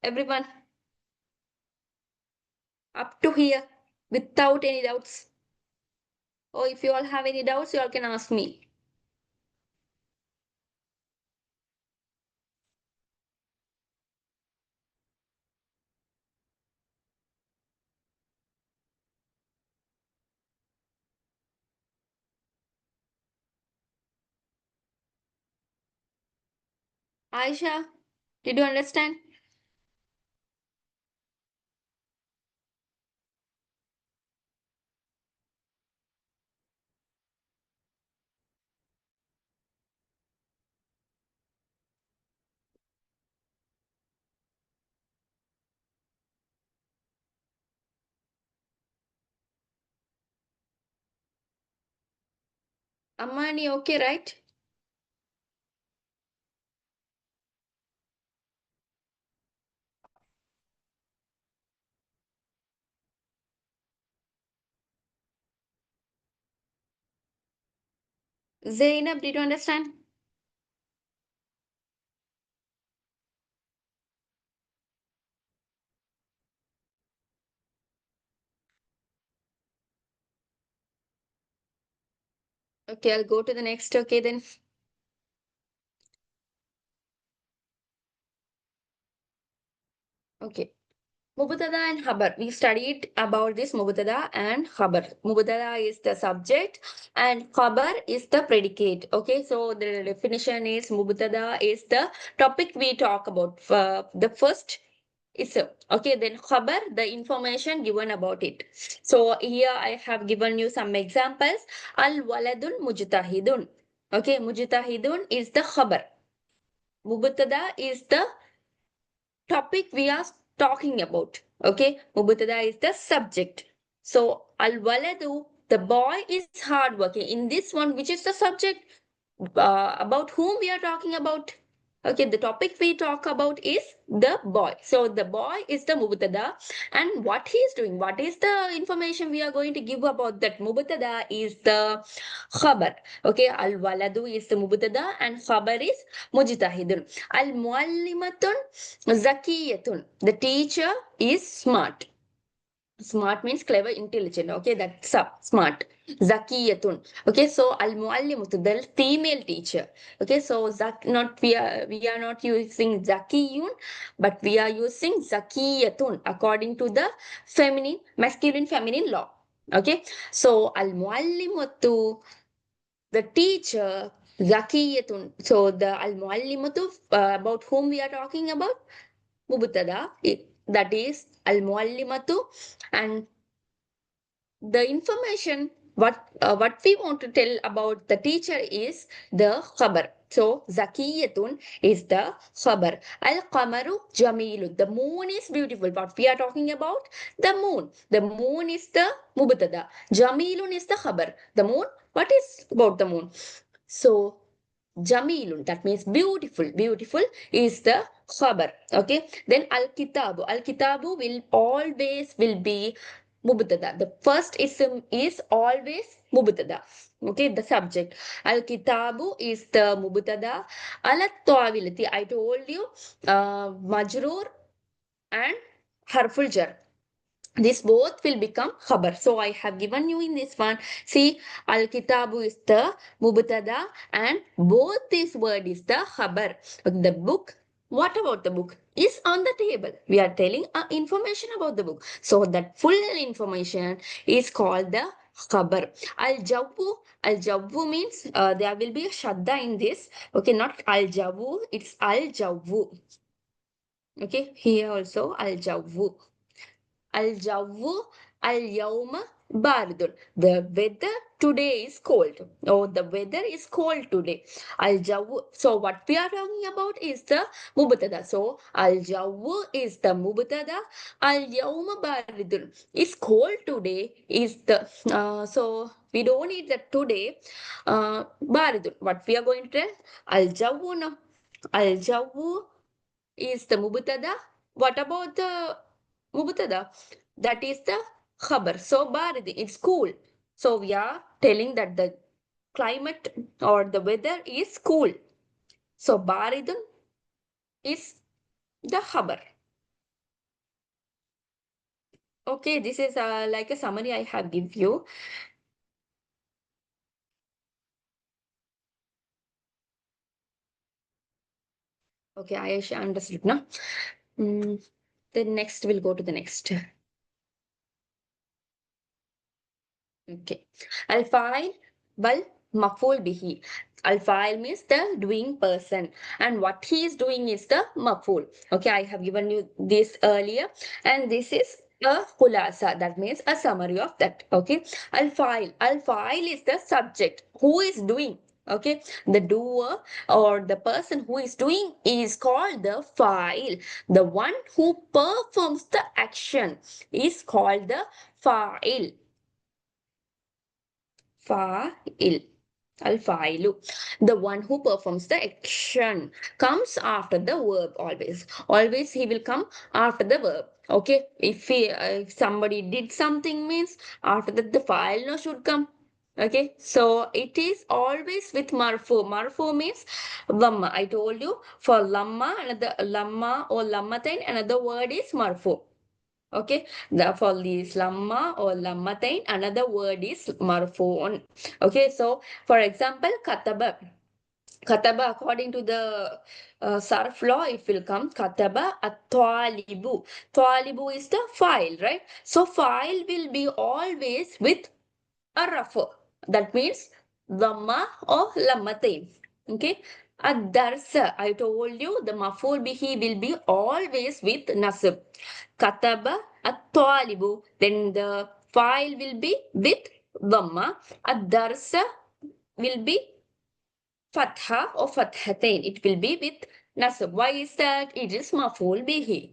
everyone? Up to here, without any doubts. Or if you all have any doubts, you all can ask me. Aisha, did you understand? Amani, okay, right? Zainab, did you understand? Okay, I'll go to the next. Okay, then. Okay. Mubtada and Khabar. We studied about this Mubtada and Khabar. Mubtada is the subject and Khabar is the predicate. Okay, so the definition is Mubtada is the topic we talk about. The first ism. Okay, then khabar, the information given about it. So here I have given you some examples. Al waladun mujtahidun. Okay, mujtahidun is the khabar. Mubtada is the topic we are talking about. Okay, mubtada is the subject. So al waladu, the boy is hardworking. In this one, which is the subject? About whom we are talking about? Okay, the topic we talk about is the boy. So the boy is the mubtada, and what he is doing, what is the information we are going to give about that mubtada is the khabar. Okay, al waladu is the mubtada and khabar is mujtahidun. Al muallimatun zakiyatun. The teacher is smart. Smart means clever, intelligent. Okay, that's up. Smart. Zakiyatun. Okay, so al muallimatu, the female teacher. Okay, so not we are not using zakiyun, but we are using zakiyatun according to the feminine, masculine, feminine law. Okay, so al muallimatu, the teacher, zakiyatun. So the al muallimatu, about whom we are talking about, mubtada, that is al muallimatu, and the information what we want to tell about the teacher is the khabar. So zakiyatun is the khabar. Al qamaru jamilu, the moon is beautiful. What we are talking about, the moon. The moon is the mubtada, jamilun is the khabar. The moon, what is about the moon? So jamilun, that means beautiful. Beautiful is the khabar. Okay, then al kitabu will always will be mubtada. The first ism is always mubtada. Okay, the subject. Al kitabu is the mubtada. Al tawilati, I told you, majroor and harful jar, this both will become khabar. So I have given you in this one. See, al kitabu is the mubtada and both this word is the khabar. The book, what about the book, is on the table. We are telling information about the book, so that full information is called the khabar. Al jawu means there will be a shadda in this. Okay, not al jawu, it's al jawu. Okay, here also al jawu. Al-Jawwu al-Yawma Baridun. The weather today is cold. Oh, the weather is cold today. Al-Jawwu. So what we are talking about is the Mubtada. So Al-Jawwu is the Mubtada. Al-Yawma Baridun. Is cold today is the so we don't need that today. Baridun. What we are going to tell? Al-Jawwu no. Al-Jawwu is the mubtada. What about the mubtada? That is the khabar. So barid, it's cool. So we are telling that the climate or the weather is cool. So baridun is the khabar. Okay, this is like a summary I have give you. Okay, I understood now. Then next we'll go to the next. Okay. Al-fa'il wal maf'ul bihi. Al-fa'il means the doing person, and what he is doing is the maf'ul. Okay, I have given you this earlier, and this is a khulasa. That means a summary of that. Okay. Al-fa'il. Al-fa'il is the subject. Who is doing? Okay, the doer or the person who is doing is called the fa'il. The one who performs the action is called the fa'il. Fa'il. Al-fa'ilu. The one who performs the action comes after the verb always. Always he will come after the verb. Okay. If somebody did something means after that the fa'il no should come. Okay. So it is always with marfu. Marfu means lamma. I told you for lamma, another lamma or lammatain, another word is marfu. Okay, for this lamma or lammatain, another word is marfu'un. Okay, so for example, kataba. Kataba, according to the sarf law, it will come kataba at-talibu. Talibu is the file, right? So file will be always with a rafu. That means dhamma or lammatain. Okay, Ad-darsa, I told you the maf'ul bihi will be always with nasb. Kataba at-talibu, then the file will be with dhamma. Ad-darsa will be fatha or fathatain. It will be with nasb. Why is that? It is maf'ul bihi.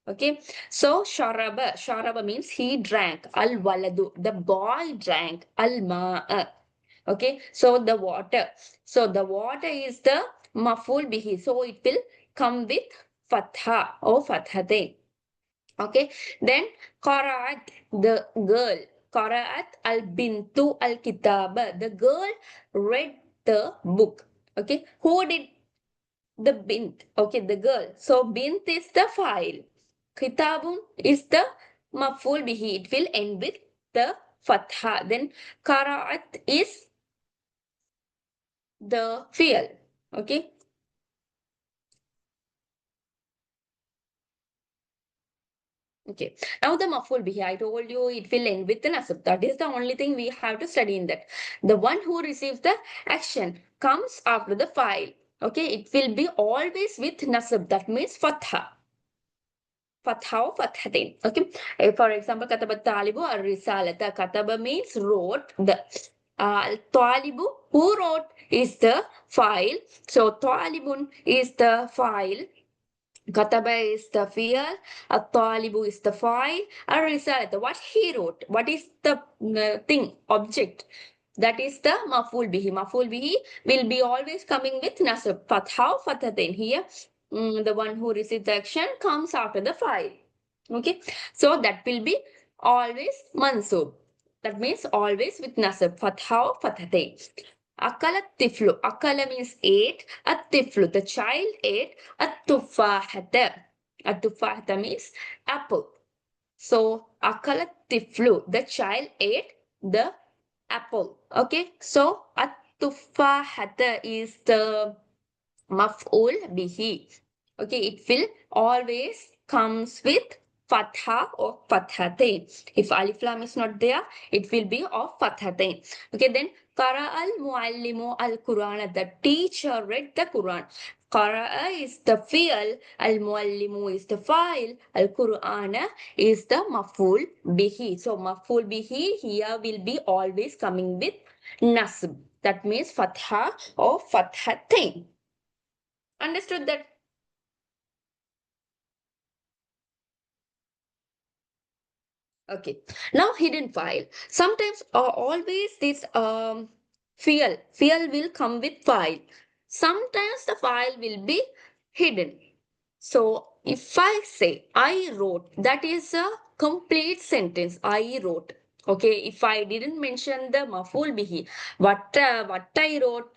Okay, so sharaba. Sharaba means he drank. Al waladu, the boy drank. Al ma'a. Okay, so the water. So the water is the maful bihi. So it will come with fatha or fathatain. Okay, then qara'at, the girl. Qara'at al bintu al kitaba. The girl read the book. Okay, who did the bint? Okay, the girl. So bint is the file. Kitabun is the maful bihi. It will end with the fatha. Then qara'at is the fi'l. Okay. Okay. Now the maful bihi, I told you it will end with the nasab. That is the only thing we have to study in that. The one who receives the action comes after the file. Okay. It will be always with nasab. That means fatha. Fatha or fathatin. Okay. For example, katabat talibu or risalata. Kataba means wrote. The talibu, who wrote, is the file. So talibun is the file. Kataba is the fi'l, at-talibu is the file, ar-risalata, what he wrote, what is the thing, object. That is the maf'ul bihi. Maf'ul bihi will be always coming with nasab. Fatha, fathatain. Here, the one who receives the action comes after the file. Okay, so that will be always mansub. That means always with nasab. Fatha, fathatain. Akala tiflu. Akala means ate. At tiflu, the child ate. At tufahata. At tufahata means apple. So akala tiflu, the child ate the apple. Okay, so at tufahata is the maf'ul bihi. Okay, it will always comes with fatha or fathatain. If alif lam is not there, it will be of fathatain. Okay, then qara al muallimu al Quran. The teacher read the Quran. Qara'a is the fi'l, al muallimu is the fa'il, al Qur'ana is the maf'ul bihi. So maf'ul bihi here will be always coming with nasb. That means fatha or fathatain. Understood that? Okay. Now hidden file. Sometimes always this file will come with file. Sometimes the file will be hidden. So if I say I wrote, that is a complete sentence. I wrote. Okay. If I didn't mention the maful bihi, what I wrote,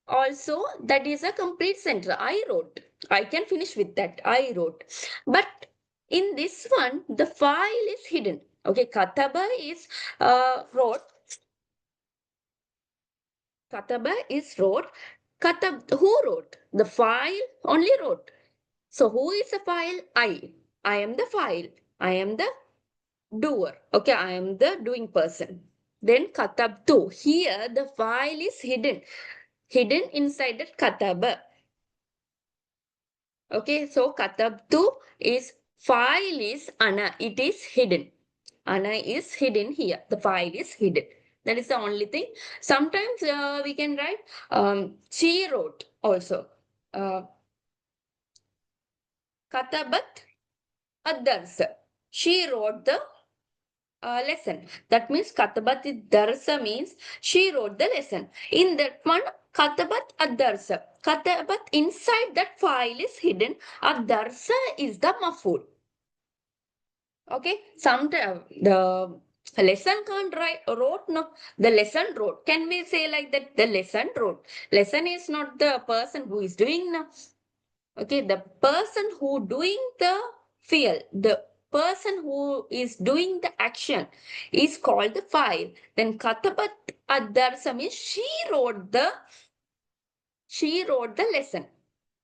also that is a complete sentence. I wrote. I can finish with that. I wrote. But in this one, the file is hidden. Okay, kataba is wrote. Kataba is wrote. Who wrote? The file only wrote. So who is the file? I am the file. I am the doer. Okay, I am the doing person. Then katabtu. Here the file is hidden. Hidden inside that kataba. Okay, so katabtu is file is ana. It is hidden. Ana is hidden here. The file is hidden. That is the only thing. Sometimes we can write she wrote also. Uh, Katabat ad-darsa. She wrote the lesson. That means katabat ad-darsa means she wrote the lesson. In that one, katabat ad-darsa. Katabat inside that file is hidden. Ad-darsa is the maful. Okay, sometimes the lesson can't write wrote no, the lesson wrote. Can we say like that? The lesson wrote. Lesson is not the person who is doing now. Okay, the person who doing the field, the person who is doing the action is called the file. Then katabat ad-darsa means she wrote the lesson.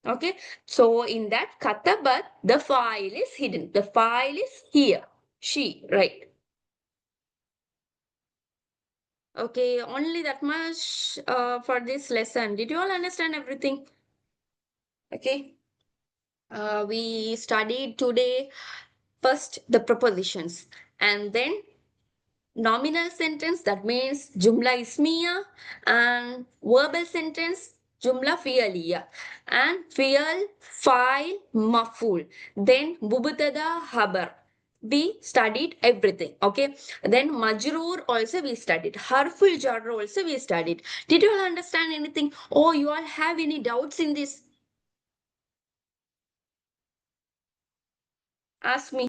Okay, so in that katabat, the file is hidden. The file is here. She, right? Okay, only that much for this lesson. Did you all understand everything? Okay. We studied today first the prepositions and then nominal sentence, that means jumla ismiya, and verbal sentence jumla fi'aliya, and fi'al, fa'il, maf'ul, then mubtada, habar. We studied everything. Okay, then majroor also we studied, harful jar also we studied. Did you all understand anything? Oh, you all have any doubts in this? Ask me.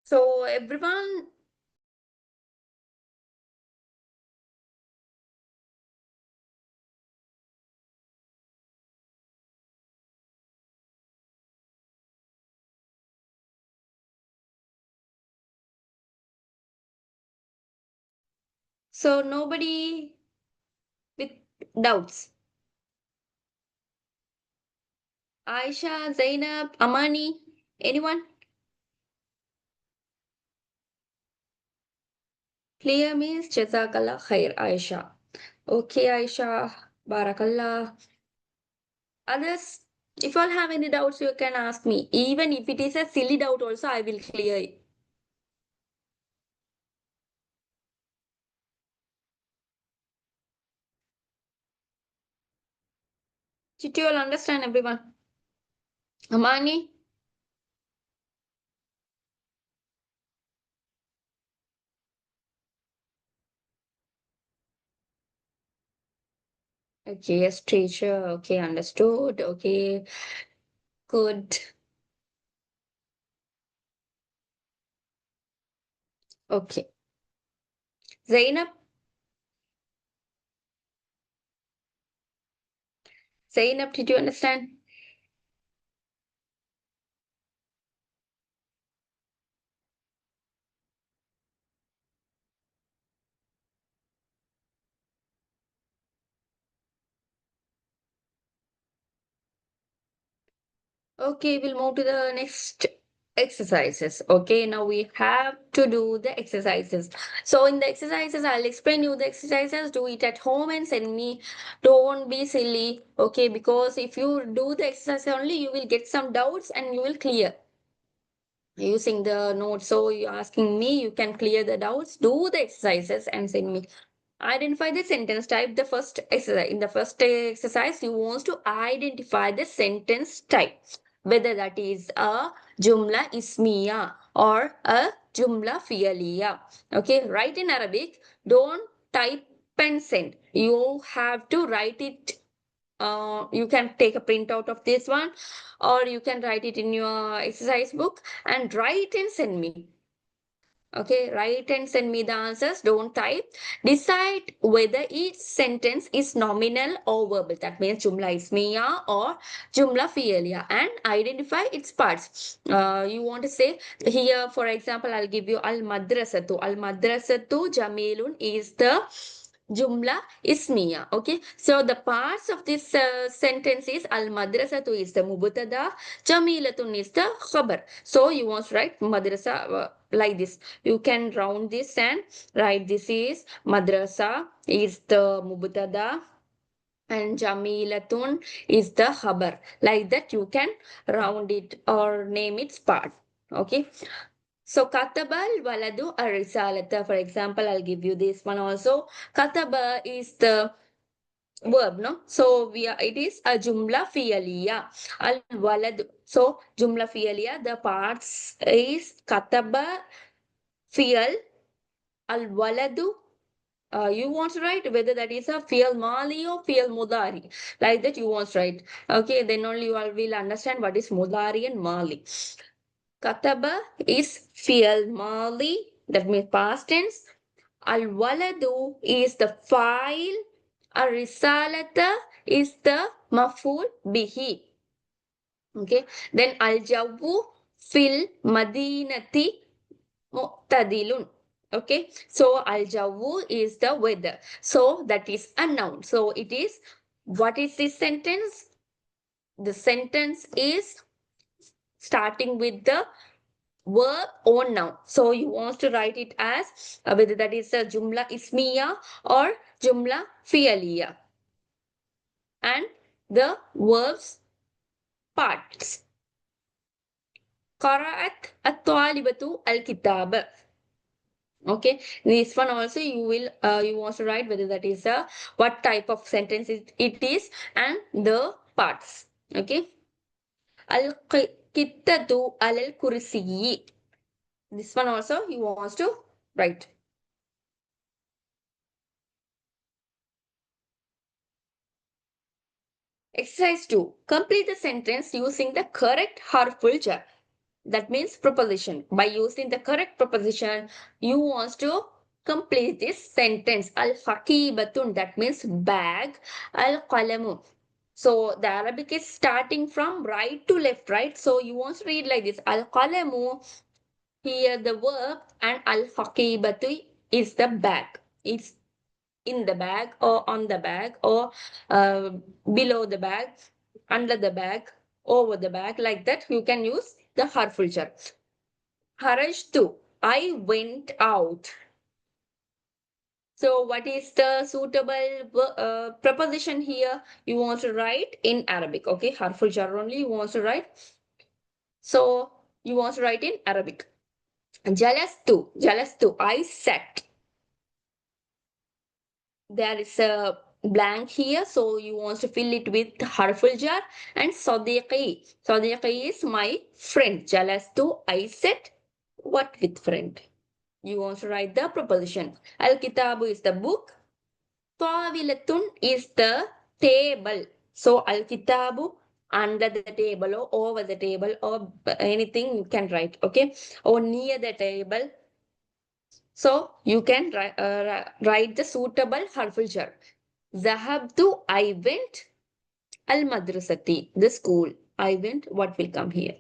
So everyone. So nobody with doubts. Aisha, Zainab, Amani, anyone? Clear means Jazakallah khair, Aisha. Okay, Aisha, Barakallah. Others, if you all have any doubts, you can ask me. Even if it is a silly doubt, also, I will clear it. Did you all understand, everyone? Amani? Okay, yes, teacher. Okay, understood. Okay, good. Okay. Zainab? Zainab, did you understand? Okay, we'll move to the next exercises. Okay, now we have to do the exercises. So in the exercises, I'll explain you the exercises. Do it at home and send me. Don't be silly. Okay, because if you do the exercise only, you will get some doubts and you will clear using the notes. So you're asking me, you can clear the doubts, do the exercises and send me. Identify the sentence type. The first exercise. In the first exercise, you want to identify the sentence type, whether that is a jumla ismiya or a jumla fi'aliya. Okay, write in Arabic. Don't type and send. You have to write it. You can take a printout of this one, or you can write it in your exercise book and write and send me. Okay, write and send me the answers. Don't type. Decide whether each sentence is nominal or verbal. That means jumla ismiya or jumla fi'liya, and identify its parts. You want to say here, for example, I'll give you al madrasatu. Al madrasatu jamilun is the jumla ismiya. Okay, so the parts of this sentence is al madrasatu is the mubtada, jamilatun is the khabar. So you want to write madrasa like this. You can round this and write this is madrasa is the mubtada and jamilatun is the khabar. Like that you can round it or name its part. Okay. So katabal waladu arisalata. For example, I'll give you this one also. Kataba is the verb, no? So it is a jumla fi'aliya. Al walad. So jumla fi'aliya, the parts is kataba, fi'al, al waladu. You want to write whether that is a fi'al mali or fi'al mudari. Like that you want to write. Okay, then only you all will understand what is mudari and mali. Kataba is fi'al mali, that means past tense. Al-waladu is the fa'il. Al-risalata is the maf'ul bihi. Okay. Then al-jawu fil madinati mu'tadilun. Okay. So al-jawu is the weather. So that is a noun. So it is, what is this sentence? The sentence is starting with the verb or noun. So you want to write it as whether that is a jumla ismiya or jumla fi'aliya. And the verbs parts. Qara'at at-talibatu al-kitab. Okay, this one also you want to write whether that is a what type of sentence it is and the parts. Okay, al-kittatu al-kursiyi. This one also you want to write. Exercise 2. Complete the sentence using the correct harmful jar. That means preposition. By using the correct preposition, you want to complete this sentence. Al-haqibatun, that means bag. Al-qalamu. So the Arabic is starting from right to left, right? So you want to read like this. Al-qalamu, here the verb, and al-haqibatu is the bag. It's in the bag or on the bag or uh, below the bag, under the bag, over the bag, like that you can use the harful jar. Harajtu, I went out. So what is the suitable preposition here? You want to write in Arabic. Okay, harful jar only you want to write. So you want to write in Arabic. Jalastu, I sat. There is a blank here, so you want to fill it with harful jar. And sadiqi is my friend. Jalastu, I said, what with friend? You want to write the preposition. Al-kitabu is the book. Tawilatun is the table. So al-kitabu under the table or over the table or anything you can write, okay? Or near the table. So you can write the suitable harful jar. Zahabtu, I went. Al madrasati, the school. I went. What will come here?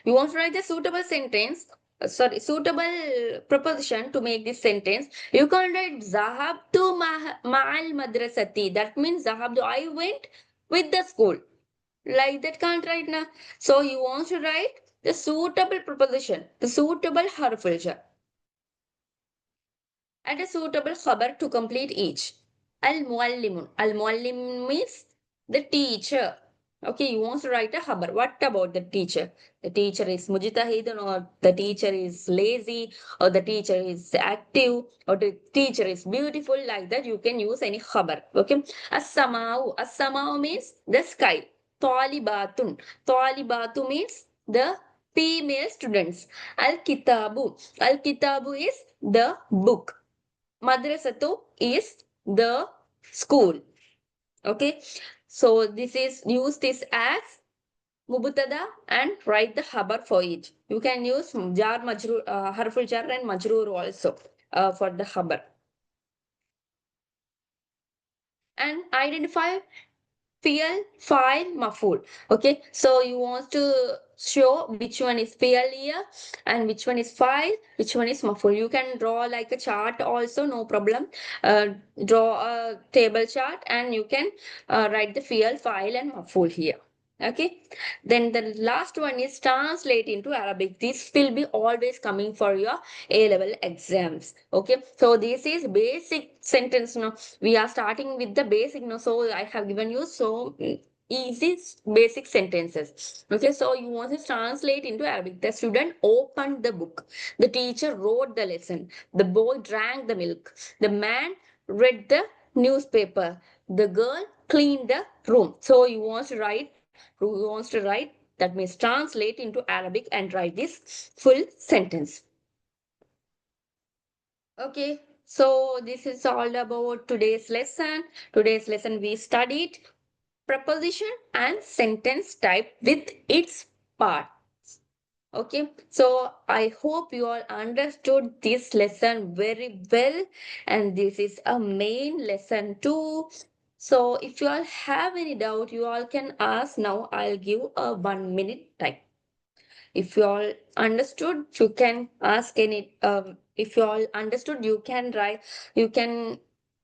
You want to write the suitable sentence. Suitable preposition to make this sentence. You can write Zahabtu ma'al madrasati. That means Zahabtu, I went with the school. Like that can't write now. So you want to write the suitable preposition, the suitable harful jar. And a suitable khabar to complete each. Al-muallimun. Al-muallim means the teacher. Okay, you want to write a khabar. What about the teacher? The teacher is mujtahidun, or the teacher is lazy, or the teacher is active, or the teacher is beautiful. Like that, you can use any khabar. Okay. As-samau. As-samau means the sky. Talibatun. Talibatu means the female students. Al-kitabu. Al-kitabu is the book. Madrasatu is the school. Okay. So this is use this as mubtada and write the khabar for it. You can use jar majrur, harful jar and majrur also for the khabar. And identify fi'al, file, maf'ul. Okay, so you want to show which one is fi'al here and which one is file, which one is maf'ul. You can draw like a chart also, no problem. Draw a table chart and you can write the fi'al, file, and maf'ul here. Okay, then the last one is translate into Arabic. This will be always coming for your A-level exams. Okay, so this is basic sentence. No, we are starting with the basic. No, so I have given you so easy basic sentences. Okay, so you want to translate into Arabic. The student opened the book. The teacher wrote the lesson. The boy drank the milk. The man read the newspaper. The girl cleaned the room. So you want to write, that means translate into Arabic and write this full sentence. Okay, so this is all about today's lesson. Today's lesson we studied preposition and sentence type with its parts. Okay, so I hope you all understood this lesson very well, and this is a main lesson too. So if you all have any doubt, you all can ask now. I'll give a 1 minute time. If you all understood, you can ask any. If you all understood, you can write. You can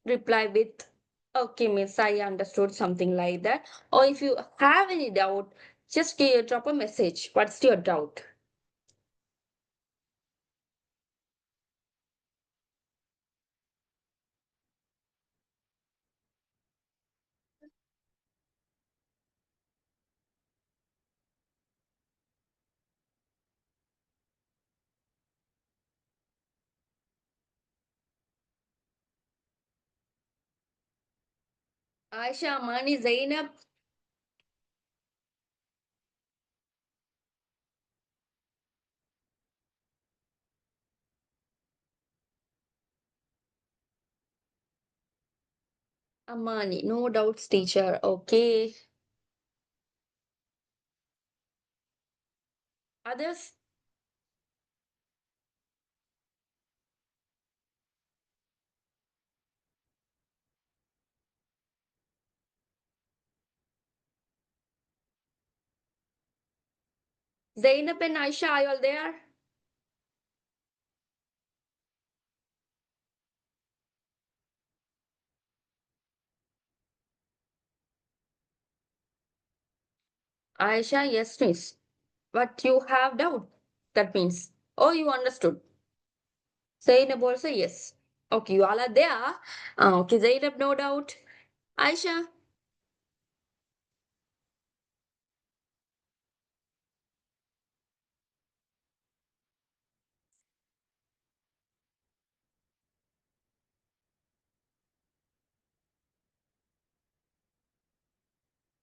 reply with, "Okay, Miss, I understood," something like that. Or if you have any doubt, just drop a message. What's your doubt? Aisha, Amani, Zainab, Amani, no doubts, teacher. Okay. Others? Zainab and Aisha, are you all there? Aisha, yes, miss. But you have doubt. That means, oh, you understood. Zainab also, yes. Okay, you all are there. Okay, Zainab, no doubt. Aisha,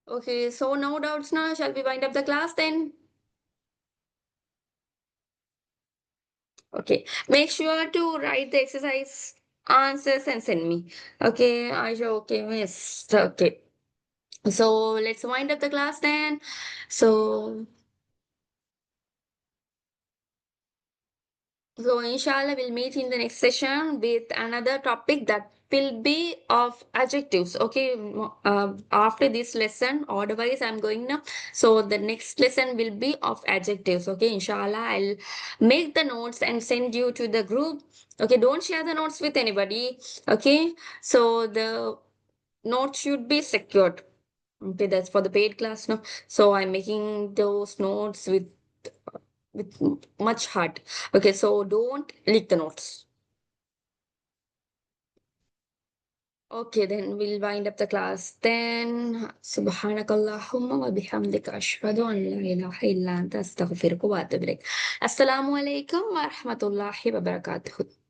okay, so no doubts now. Shall we wind up the class then? Okay, make sure to write the exercise answers and send me. Okay, Aisha, okay, miss. Okay. So let's wind up the class then. So, so inshallah, we'll meet in the next session with another topic that will be of adjectives. Okay, after this lesson, otherwise I'm going now. So the next lesson will be of adjectives. Okay, inshallah, I'll make the notes and send you to the group. Okay, don't share the notes with anybody. Okay, so the notes should be secured. Okay, that's for the paid class now. So I'm making those notes with much heart. Okay, so don't leak the notes. Okay, then we'll wind up the class. Then subhanakallahumma wa bihamdika ashhadu an la ilaha illa anta astaghfiruka wa atubu ilaik. Assalamu alaikum wa rahmatullahi wa barakatuh.